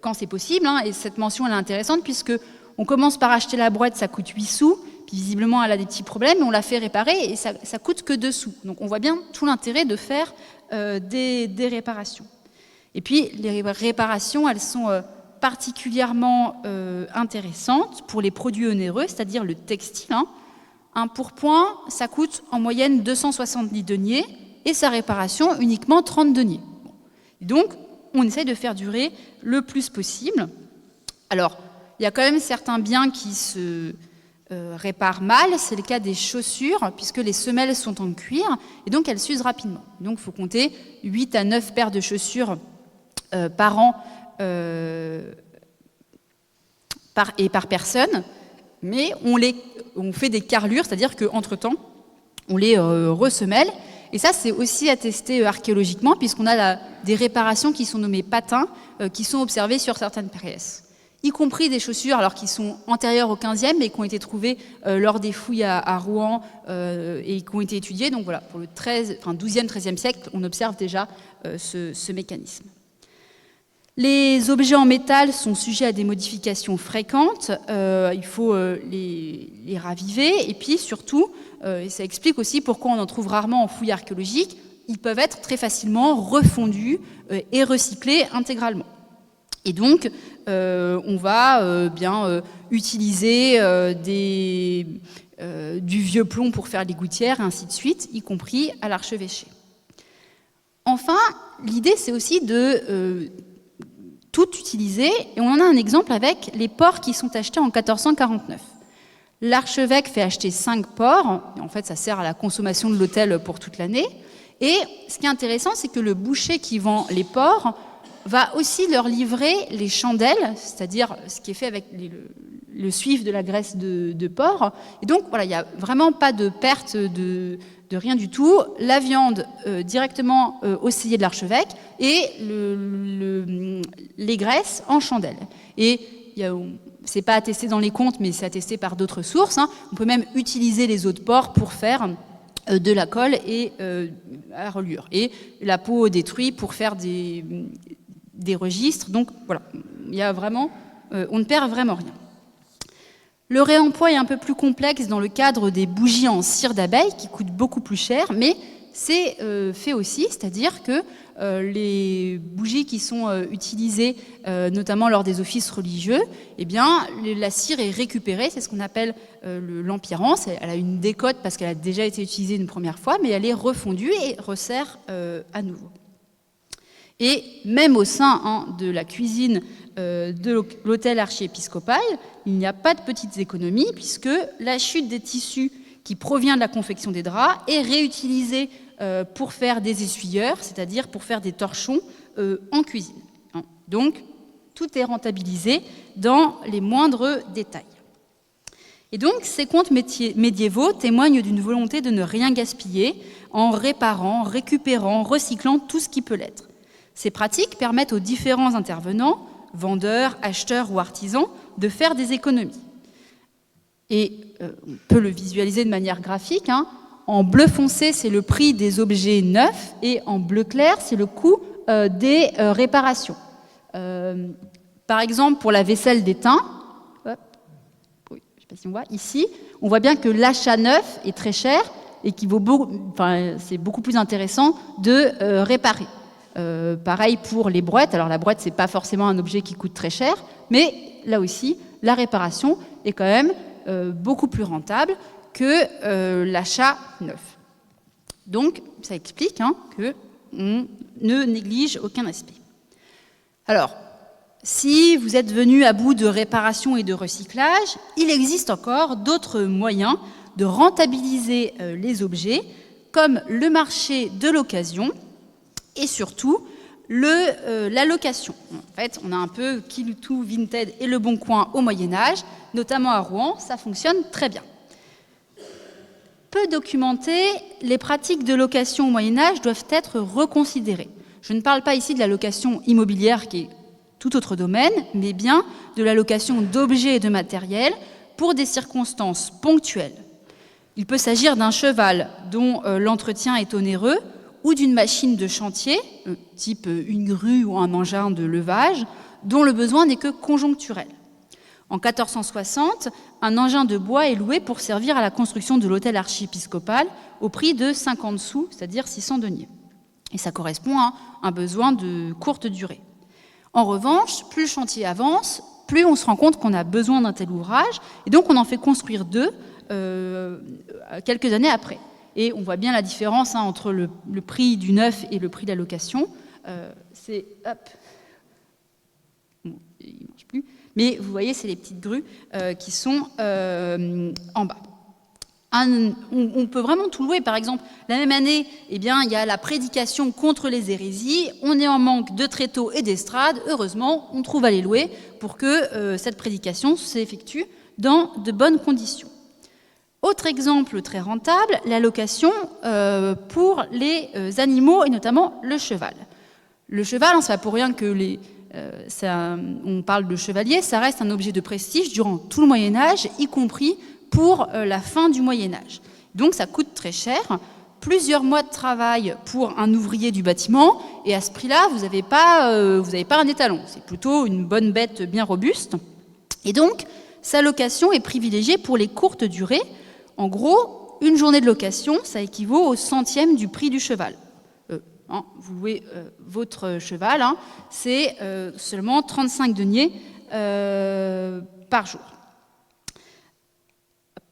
quand c'est possible. Hein, et cette mention elle est intéressante puisque on commence par acheter la brouette, ça coûte 8 sous. Puis visiblement, elle a des petits problèmes, et on la fait réparer, et ça coûte que 2 sous. Donc on voit bien tout l'intérêt de faire des réparations. Et puis les réparations, elles sont particulièrement intéressantes pour les produits onéreux, c'est-à-dire le textile. Hein. Un pourpoint, ça coûte en moyenne 270 deniers et sa réparation uniquement 30 deniers. Et donc, on essaye de faire durer le plus possible. Alors, il y a quand même certains biens qui se réparent mal, c'est le cas des chaussures, puisque les semelles sont en cuir, et donc elles s'usent rapidement. Donc, il faut compter 8 à 9 paires de chaussures par an par personne, mais on fait des carrelures, c'est-à-dire qu'entre-temps, on les ressemelle. Et ça, c'est aussi attesté archéologiquement, puisqu'on a des réparations qui sont nommées patins, qui sont observées sur certaines pièces, y compris des chaussures alors qui sont antérieures au 15e, mais qui ont été trouvées lors des fouilles à Rouen et qui ont été étudiées. Donc voilà, pour le 12e, 13e siècle, on observe déjà ce mécanisme. Les objets en métal sont sujets à des modifications fréquentes, il faut les raviver, et puis surtout, et ça explique aussi pourquoi on en trouve rarement en fouilles archéologiques, ils peuvent être très facilement refondus et recyclés intégralement. Et donc, on va bien utiliser du vieux plomb pour faire les gouttières, et ainsi de suite, y compris à l'archevêché. Enfin, l'idée, c'est aussi de tout utiliser, et on en a un exemple avec les porcs qui sont achetés en 1449. L'archevêque fait acheter 5 porcs, en fait ça sert à la consommation de l'autel pour toute l'année, et ce qui est intéressant, c'est que le boucher qui vend les porcs va aussi leur livrer les chandelles, c'est-à-dire ce qui est fait avec le suif de la graisse de porc, et donc voilà, il n'y a vraiment pas de perte de rien du tout, la viande directement au cellier de l'archevêque et les graisses en chandelle. Et c'est pas attesté dans les contes, mais c'est attesté par d'autres sources. Hein. On peut même utiliser les os de porc pour faire de la colle et à reliure. Et la peau détruite pour faire des registres. Donc voilà, il y a vraiment, on ne perd vraiment rien. Le réemploi est un peu plus complexe dans le cadre des bougies en cire d'abeille qui coûtent beaucoup plus cher, mais c'est fait aussi, c'est-à-dire que les bougies qui sont utilisées notamment lors des offices religieux, eh bien, la cire est récupérée, c'est ce qu'on appelle l'empirance. Elle a une décote parce qu'elle a déjà été utilisée une première fois, mais elle est refondue et resserre à nouveau. Et même au sein de la cuisine de l'hôtel archiépiscopal, il n'y a pas de petites économies puisque la chute des tissus qui provient de la confection des draps est réutilisée pour faire des essuyeurs, c'est-à-dire pour faire des torchons en cuisine. Donc, tout est rentabilisé dans les moindres détails. Et donc, ces contes médiévaux témoignent d'une volonté de ne rien gaspiller en réparant, récupérant, recyclant tout ce qui peut l'être. Ces pratiques permettent aux différents intervenants, vendeurs, acheteurs ou artisans, de faire des économies. Et on peut le visualiser de manière graphique. Hein. En bleu foncé, c'est le prix des objets neufs, et en bleu clair, c'est le coût des réparations. Par exemple, pour la vaisselle d'étain, oui, je ne sais pas si on voit, ici, on voit bien que l'achat neuf est très cher et qu'il vaut c'est beaucoup plus intéressant de réparer. Pareil pour les brouettes. Alors la brouette, ce n'est pas forcément un objet qui coûte très cher, mais là aussi, la réparation est quand même beaucoup plus rentable que l'achat neuf. Donc, ça explique qu'on ne néglige aucun aspect. Alors, si vous êtes venu à bout de réparation et de recyclage, il existe encore d'autres moyens de rentabiliser les objets, comme le marché de l'occasion, et surtout la location. En fait, on a un peu Kiloutou, Vinted et Le Bon Coin au Moyen-Âge, notamment à Rouen, ça fonctionne très bien. Peu documentées, les pratiques de location au Moyen-Âge doivent être reconsidérées. Je ne parle pas ici de la location immobilière qui est tout autre domaine, mais bien de la location d'objets et de matériel pour des circonstances ponctuelles. Il peut s'agir d'un cheval dont l'entretien est onéreux, ou d'une machine de chantier, type une grue ou un engin de levage, dont le besoin n'est que conjoncturel. En 1460, un engin de bois est loué pour servir à la construction de l'hôtel archiépiscopal au prix de 50 sous, c'est-à-dire 600 deniers. Et ça correspond à un besoin de courte durée. En revanche, plus le chantier avance, plus on se rend compte qu'on a besoin d'un tel ouvrage, et donc on en fait construire 2, quelques années après. Et on voit bien la différence entre le prix du neuf et le prix de la location. C'est... Hop. Bon, il ne marche plus. Mais vous voyez, c'est les petites grues qui sont en bas. On peut vraiment tout louer. Par exemple, la même année, eh bien, il y a la prédication contre les hérésies. On est en manque de tréteaux et d'estrades. Heureusement, on trouve à les louer pour que cette prédication s'effectue dans de bonnes conditions. Autre exemple très rentable, la location pour les animaux et notamment le cheval. Le cheval, c'est pas pour rien que on parle de chevalier, ça reste un objet de prestige durant tout le Moyen-Âge, y compris pour la fin du Moyen-Âge. Donc ça coûte très cher, plusieurs mois de travail pour un ouvrier du bâtiment, et à ce prix-là, vous n'avez pas un étalon, c'est plutôt une bonne bête bien robuste. Et donc, sa location est privilégiée pour les courtes durées. En gros, une journée de location, ça équivaut au centième du prix du cheval. Vous louez votre cheval, c'est seulement 35 deniers par jour.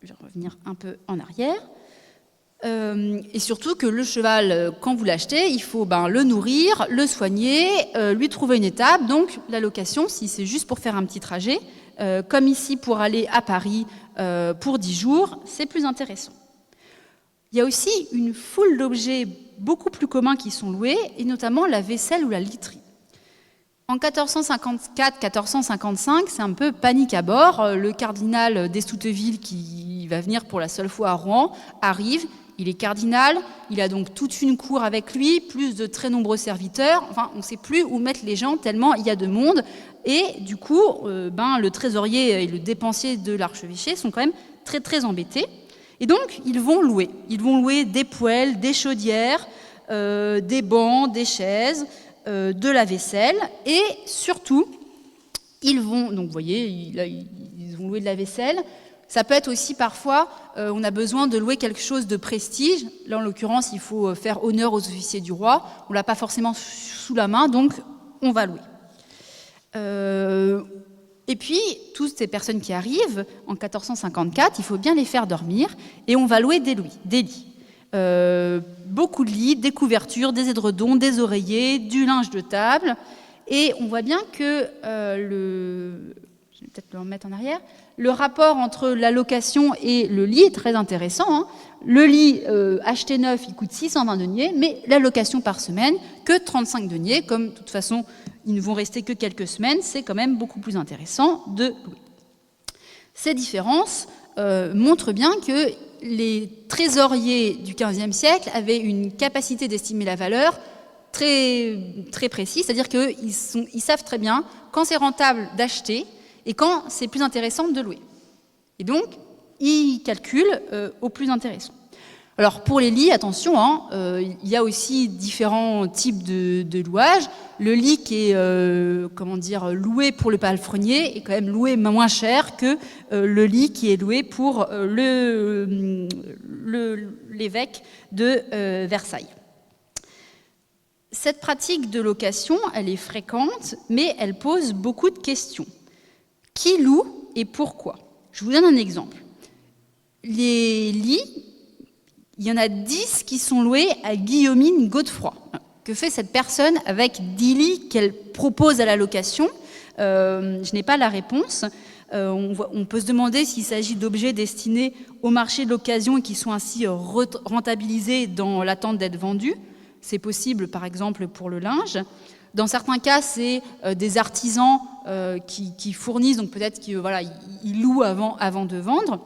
Je vais revenir un peu en arrière. Et surtout que le cheval, quand vous l'achetez, il faut le nourrir, le soigner, lui trouver une étape. Donc la location, si c'est juste pour faire un petit trajet, comme ici pour aller à Paris pour 10 jours, c'est plus intéressant. Il y a aussi une foule d'objets beaucoup plus communs qui sont loués, et notamment la vaisselle ou la literie. En 1454-1455, c'est un peu panique à bord. Le cardinal d'Estouteville, qui va venir pour la seule fois à Rouen, arrive. Il est cardinal, il a donc toute une cour avec lui, plus de très nombreux serviteurs. Enfin, on ne sait plus où mettre les gens tellement il y a de monde. Et du coup, le trésorier et le dépensier de l'archevêché sont quand même très très embêtés. Et donc, ils vont louer. Ils vont louer des poêles, des chaudières, des bancs, des chaises, de la vaisselle. Et surtout, ils vont... Donc, vous voyez, ils vont louer de la vaisselle. Ça peut être aussi parfois, on a besoin de louer quelque chose de prestige. Là, en l'occurrence, il faut faire honneur aux officiers du roi. On ne l'a pas forcément sous la main, donc on va louer. Et puis, toutes ces personnes qui arrivent, en 1454, il faut bien les faire dormir, et on va louer des lits. Beaucoup de lits, des couvertures, des édredons, des oreillers, du linge de table. Et on voit bien que je vais peut-être le remettre en arrière. Le rapport entre la location et le lit est très intéressant. Le lit acheté neuf, il coûte 620 deniers, mais la location par semaine, que 35 deniers. Comme de toute façon, ils ne vont rester que quelques semaines, c'est quand même beaucoup plus intéressant de louer. Ces différences montrent bien que les trésoriers du XVe siècle avaient une capacité d'estimer la valeur très, très précise, c'est-à-dire qu'ils savent très bien quand c'est rentable d'acheter et quand c'est plus intéressant de louer. Et donc, ils calculent au plus intéressant. Alors, pour les lits, attention, il y a aussi différents types de louage. Le lit qui est loué pour le palefrenier est quand même loué moins cher que le lit qui est loué pour l'évêque de Versailles. Cette pratique de location, elle est fréquente, mais elle pose beaucoup de questions. Qui loue et pourquoi? Je vous donne un exemple. Les lits, il y en a 10 qui sont loués à Guillaumine Godefroy. Que fait cette personne avec 10 lits qu'elle propose à la location? Je n'ai pas la réponse. On peut se demander s'il s'agit d'objets destinés au marché de l'occasion et qui sont ainsi rentabilisés dans l'attente d'être vendus. C'est possible, par exemple, pour le linge. Dans certains cas, c'est des artisans qui fournissent, donc peut-être qu'ils louent avant de vendre.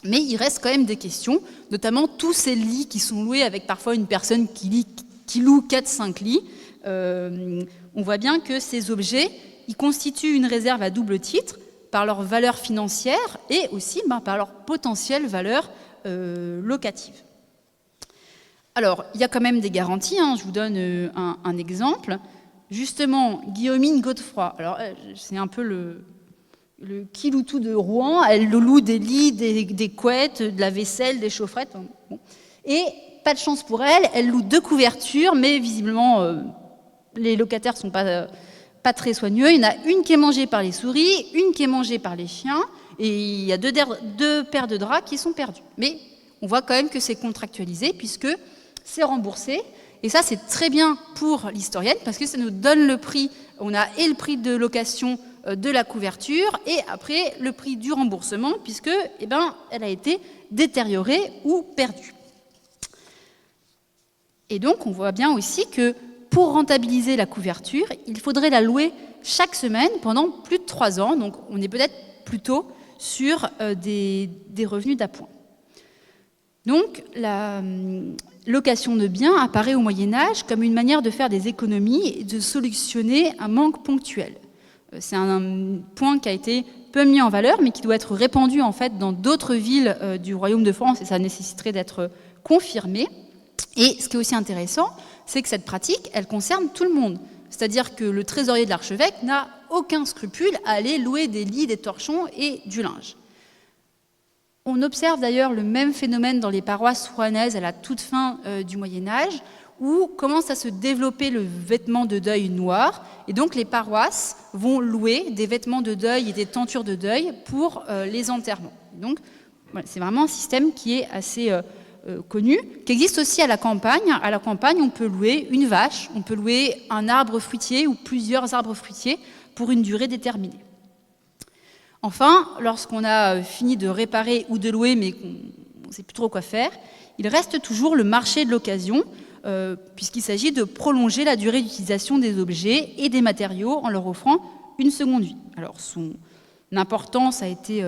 Mais il reste quand même des questions, notamment tous ces lits qui sont loués avec parfois une personne qui loue 4-5 lits. On voit bien que ces objets, ils constituent une réserve à double titre par leur valeur financière et aussi par leur potentielle valeur locative. Alors, il y a quand même des garanties. Je vous donne un exemple. Justement, Guillaumine Godefroy, alors c'est un peu le qui loue tout de Rouen. Elle loue des lits, des couettes, de la vaisselle, des chaufferettes. Bon. Et pas de chance pour elle, elle loue 2 couvertures, mais visiblement, les locataires ne sont pas très soigneux. Il y en a une qui est mangée par les souris, une qui est mangée par les chiens, et il y a deux paires de draps qui sont perdus. Mais on voit quand même que c'est contractualisé puisque c'est remboursé. Et ça, c'est très bien pour l'historienne parce que ça nous donne le prix. On a et le prix de location de la couverture et après le prix du remboursement puisque elle a été détériorée ou perdue. Et donc, on voit bien aussi que pour rentabiliser la couverture, il faudrait la louer chaque semaine pendant plus de 3 ans. Donc, on est peut-être plutôt sur des revenus d'appoint. Donc, la location de biens apparaît au Moyen-Âge comme une manière de faire des économies et de solutionner un manque ponctuel. C'est un point qui a été peu mis en valeur, mais qui doit être répandu en fait dans d'autres villes du Royaume de France, et ça nécessiterait d'être confirmé. Et ce qui est aussi intéressant, c'est que cette pratique, elle concerne tout le monde. C'est-à-dire que le trésorier de l'archevêque n'a aucun scrupule à aller louer des lits, des torchons et du linge. On observe d'ailleurs le même phénomène dans les paroisses rouennaises à la toute fin du Moyen-Âge, où commence à se développer le vêtement de deuil noir, et donc les paroisses vont louer des vêtements de deuil et des tentures de deuil pour les enterrements. Donc voilà, c'est vraiment un système qui est assez connu, qui existe aussi à la campagne. À la campagne, on peut louer une vache, on peut louer un arbre fruitier ou plusieurs arbres fruitiers pour une durée déterminée. Enfin, lorsqu'on a fini de réparer ou de louer, mais qu'on ne sait plus trop quoi faire, il reste toujours le marché de l'occasion, puisqu'il s'agit de prolonger la durée d'utilisation des objets et des matériaux en leur offrant une seconde vie. Alors, son importance a été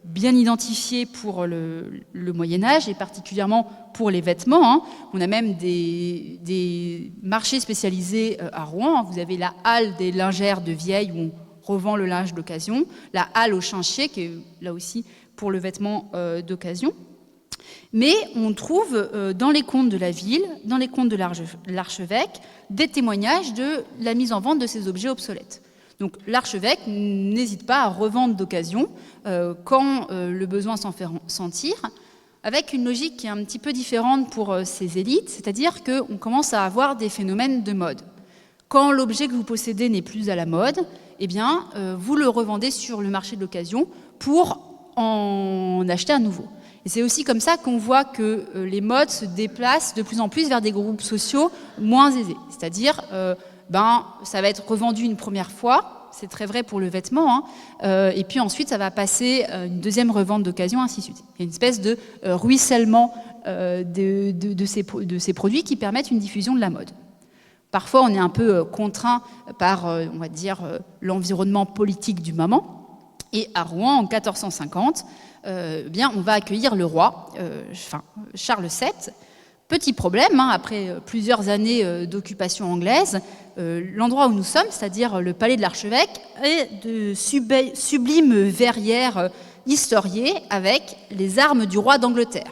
bien identifiée pour le Moyen-Âge, et particulièrement pour les vêtements. On a même des marchés spécialisés à Rouen. Vous avez la halle des lingères de Vieille, où on revend le linge d'occasion, la halle au Chinchier, qui est là aussi pour le vêtement d'occasion. Mais on trouve dans les comptes de la ville, dans les comptes de l'archevêque, des témoignages de la mise en vente de ces objets obsolètes. Donc l'archevêque n'hésite pas à revendre d'occasion quand le besoin s'en fait sentir, avec une logique qui est un petit peu différente pour ces élites, c'est-à-dire qu'on commence à avoir des phénomènes de mode. Quand l'objet que vous possédez n'est plus à la mode, eh bien, vous le revendez sur le marché de l'occasion pour en acheter un nouveau. Et c'est aussi comme ça qu'on voit que les modes se déplacent de plus en plus vers des groupes sociaux moins aisés. C'est-à-dire, ça va être revendu une première fois, c'est très vrai pour le vêtement, et puis ensuite ça va passer une deuxième revente d'occasion, ainsi de suite. Il y a une espèce de ruissellement de ces produits qui permettent une diffusion de la mode. Parfois, on est un peu contraint par, on va dire, l'environnement politique du moment. Et à Rouen, en 1450, on va accueillir le roi, Charles VII. Petit problème, après plusieurs années d'occupation anglaise, l'endroit où nous sommes, c'est-à-dire le palais de l'archevêque, est de sublimes verrières historiées avec les armes du roi d'Angleterre.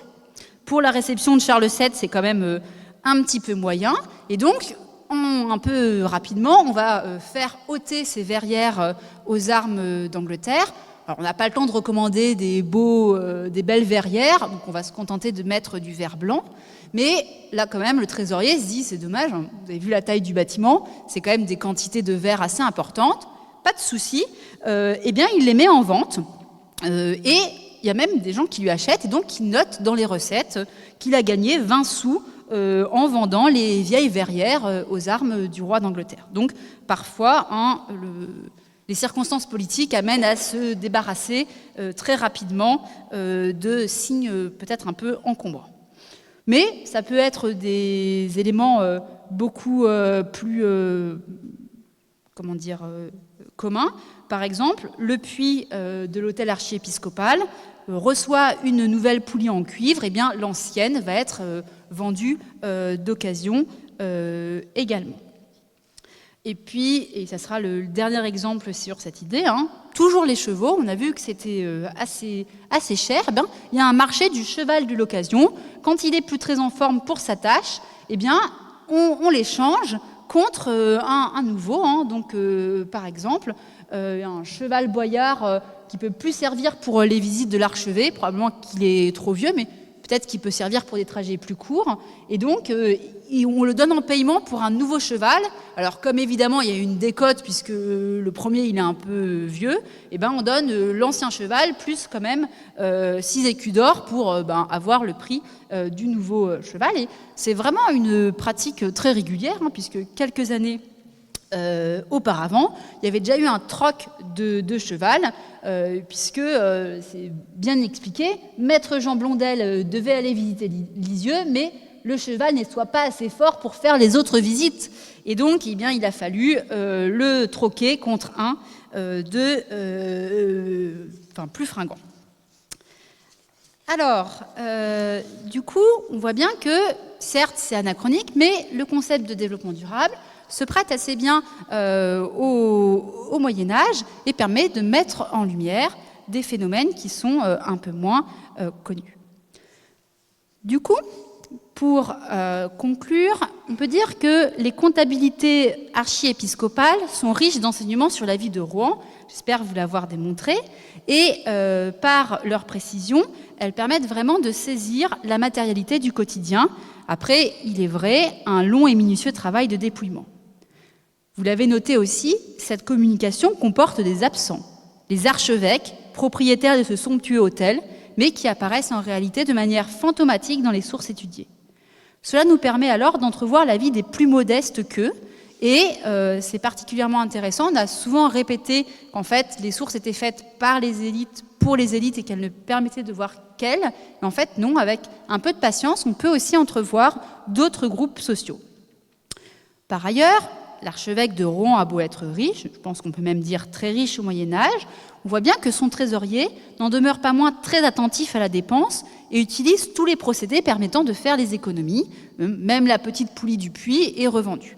Pour la réception de Charles VII, c'est quand même un petit peu moyen. Et donc, un peu rapidement, on va faire ôter ces verrières aux armes d'Angleterre. Alors, on n'a pas le temps de recommander des belles verrières, donc on va se contenter de mettre du verre blanc. Mais là, quand même, le trésorier se dit, c'est dommage, vous avez vu la taille du bâtiment, c'est quand même des quantités de verre assez importantes, pas de souci. Il les met en vente, et il y a même des gens qui lui achètent, et donc qui notent dans les recettes qu'il a gagné 20 sous en vendant les vieilles verrières aux armes du roi d'Angleterre. Donc, parfois, les circonstances politiques amènent à se débarrasser très rapidement de signes peut-être un peu encombrants. Mais ça peut être des éléments beaucoup plus communs. Par exemple, le puits de l'hôtel archiépiscopal reçoit une nouvelle poulie en cuivre, et bien l'ancienne va être vendue d'occasion également. Et puis, et ça sera le dernier exemple sur cette idée, toujours les chevaux, on a vu que c'était assez cher, il y a un marché du cheval de l'occasion. Quand il est plus très en forme pour sa tâche, on l'échange contre un nouveau. Donc, par exemple, un cheval boyard qui peut plus servir pour les visites de l'archevet, probablement qu'il est trop vieux, mais peut-être qu'il peut servir pour des trajets plus courts, et donc on le donne en paiement pour un nouveau cheval. Alors comme évidemment il y a une décote puisque le premier il est un peu vieux, et ben on donne l'ancien cheval plus quand même 6 écus d'or pour avoir le prix du nouveau cheval. Et c'est vraiment une pratique très régulière, puisque quelques années auparavant, il y avait déjà eu un troc de cheval, puisque c'est bien expliqué, Maître Jean Blondel devait aller visiter Lisieux, mais le cheval n'est soit pas assez fort pour faire les autres visites. Et donc, eh bien, il a fallu le troquer contre un plus fringant. Alors, du coup, on voit bien que, certes, c'est anachronique, mais le concept de développement durable se prête assez bien au Moyen-Âge et permet de mettre en lumière des phénomènes qui sont un peu moins connus. Du coup, pour conclure, on peut dire que les comptabilités archiépiscopales sont riches d'enseignements sur la vie de Rouen, j'espère vous l'avoir démontré, et par leur précision, elles permettent vraiment de saisir la matérialité du quotidien, après, il est vrai, un long et minutieux travail de dépouillement. Vous l'avez noté aussi, cette communication comporte des absents, les archevêques, propriétaires de ce somptueux hôtel, mais qui apparaissent en réalité de manière fantomatique dans les sources étudiées. Cela nous permet alors d'entrevoir la vie des plus modestes qu'eux, et c'est particulièrement intéressant. On a souvent répété qu'en fait, les sources étaient faites par les élites, pour les élites, et qu'elles ne permettaient de voir qu'elles. Mais en fait, non, avec un peu de patience, on peut aussi entrevoir d'autres groupes sociaux. Par ailleurs, l'archevêque de Rouen a beau être riche, je pense qu'on peut même dire très riche au Moyen-Âge, on voit bien que son trésorier n'en demeure pas moins très attentif à la dépense et utilise tous les procédés permettant de faire les économies, même la petite poulie du puits est revendue.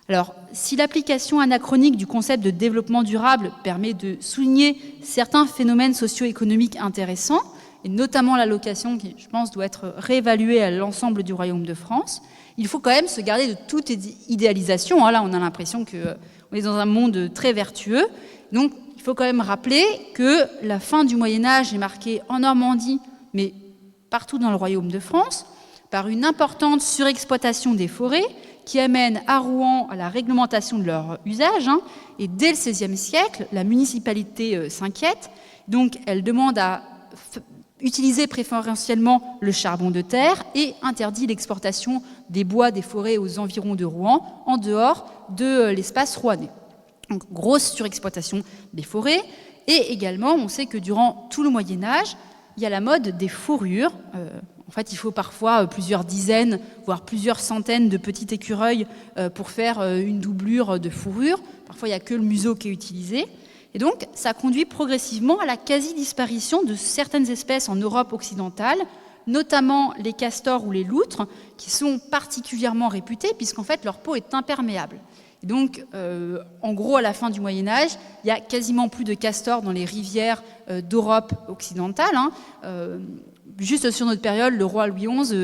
Alors, si l'application anachronique du concept de développement durable permet de souligner certains phénomènes socio-économiques intéressants, et notamment la location qui, je pense, doit être réévaluée à l'ensemble du Royaume de France, il faut quand même se garder de toute idéalisation. Là, on a l'impression qu'on est dans un monde très vertueux. Donc, il faut quand même rappeler que la fin du Moyen-Âge est marquée en Normandie, mais partout dans le Royaume de France, par une importante surexploitation des forêts qui amène à Rouen à la réglementation de leur usage. Et dès le XVIe siècle, la municipalité s'inquiète. Donc, elle demande à utiliser préférentiellement le charbon de terre et interdit l'exportation des bois des forêts aux environs de Rouen en dehors de l'espace rouennais. Donc, grosse surexploitation des forêts. Et également, on sait que durant tout le Moyen-Âge, il y a la mode des fourrures. En fait, il faut parfois plusieurs dizaines, voire plusieurs centaines de petits écureuils pour faire une doublure de fourrure. Parfois, il n'y a que le museau qui est utilisé. Et donc, ça conduit progressivement à la quasi-disparition de certaines espèces en Europe occidentale, notamment les castors ou les loutres, qui sont particulièrement réputés puisqu'en fait, leur peau est imperméable. Et donc, en gros, à la fin du Moyen-Âge, il n'y a quasiment plus de castors dans les rivières d'Europe occidentale. Juste sur notre période, le roi Louis XI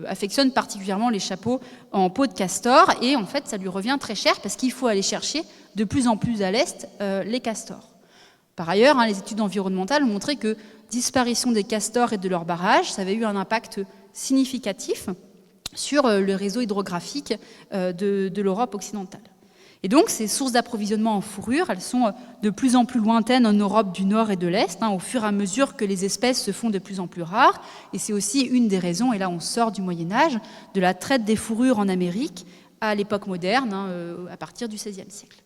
affectionne particulièrement les chapeaux en peau de castor, et en fait, ça lui revient très cher parce qu'il faut aller chercher de plus en plus à l'est les castors. Par ailleurs, les études environnementales ont montré que disparition des castors et de leurs barrages, ça avait eu un impact significatif sur le réseau hydrographique de l'Europe occidentale. Et donc, ces sources d'approvisionnement en fourrure, elles sont de plus en plus lointaines en Europe du Nord et de l'Est, au fur et à mesure que les espèces se font de plus en plus rares. Et c'est aussi une des raisons, et là on sort du Moyen-Âge, de la traite des fourrures en Amérique à l'époque moderne, à partir du XVIe siècle.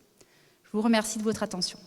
Je vous remercie de votre attention.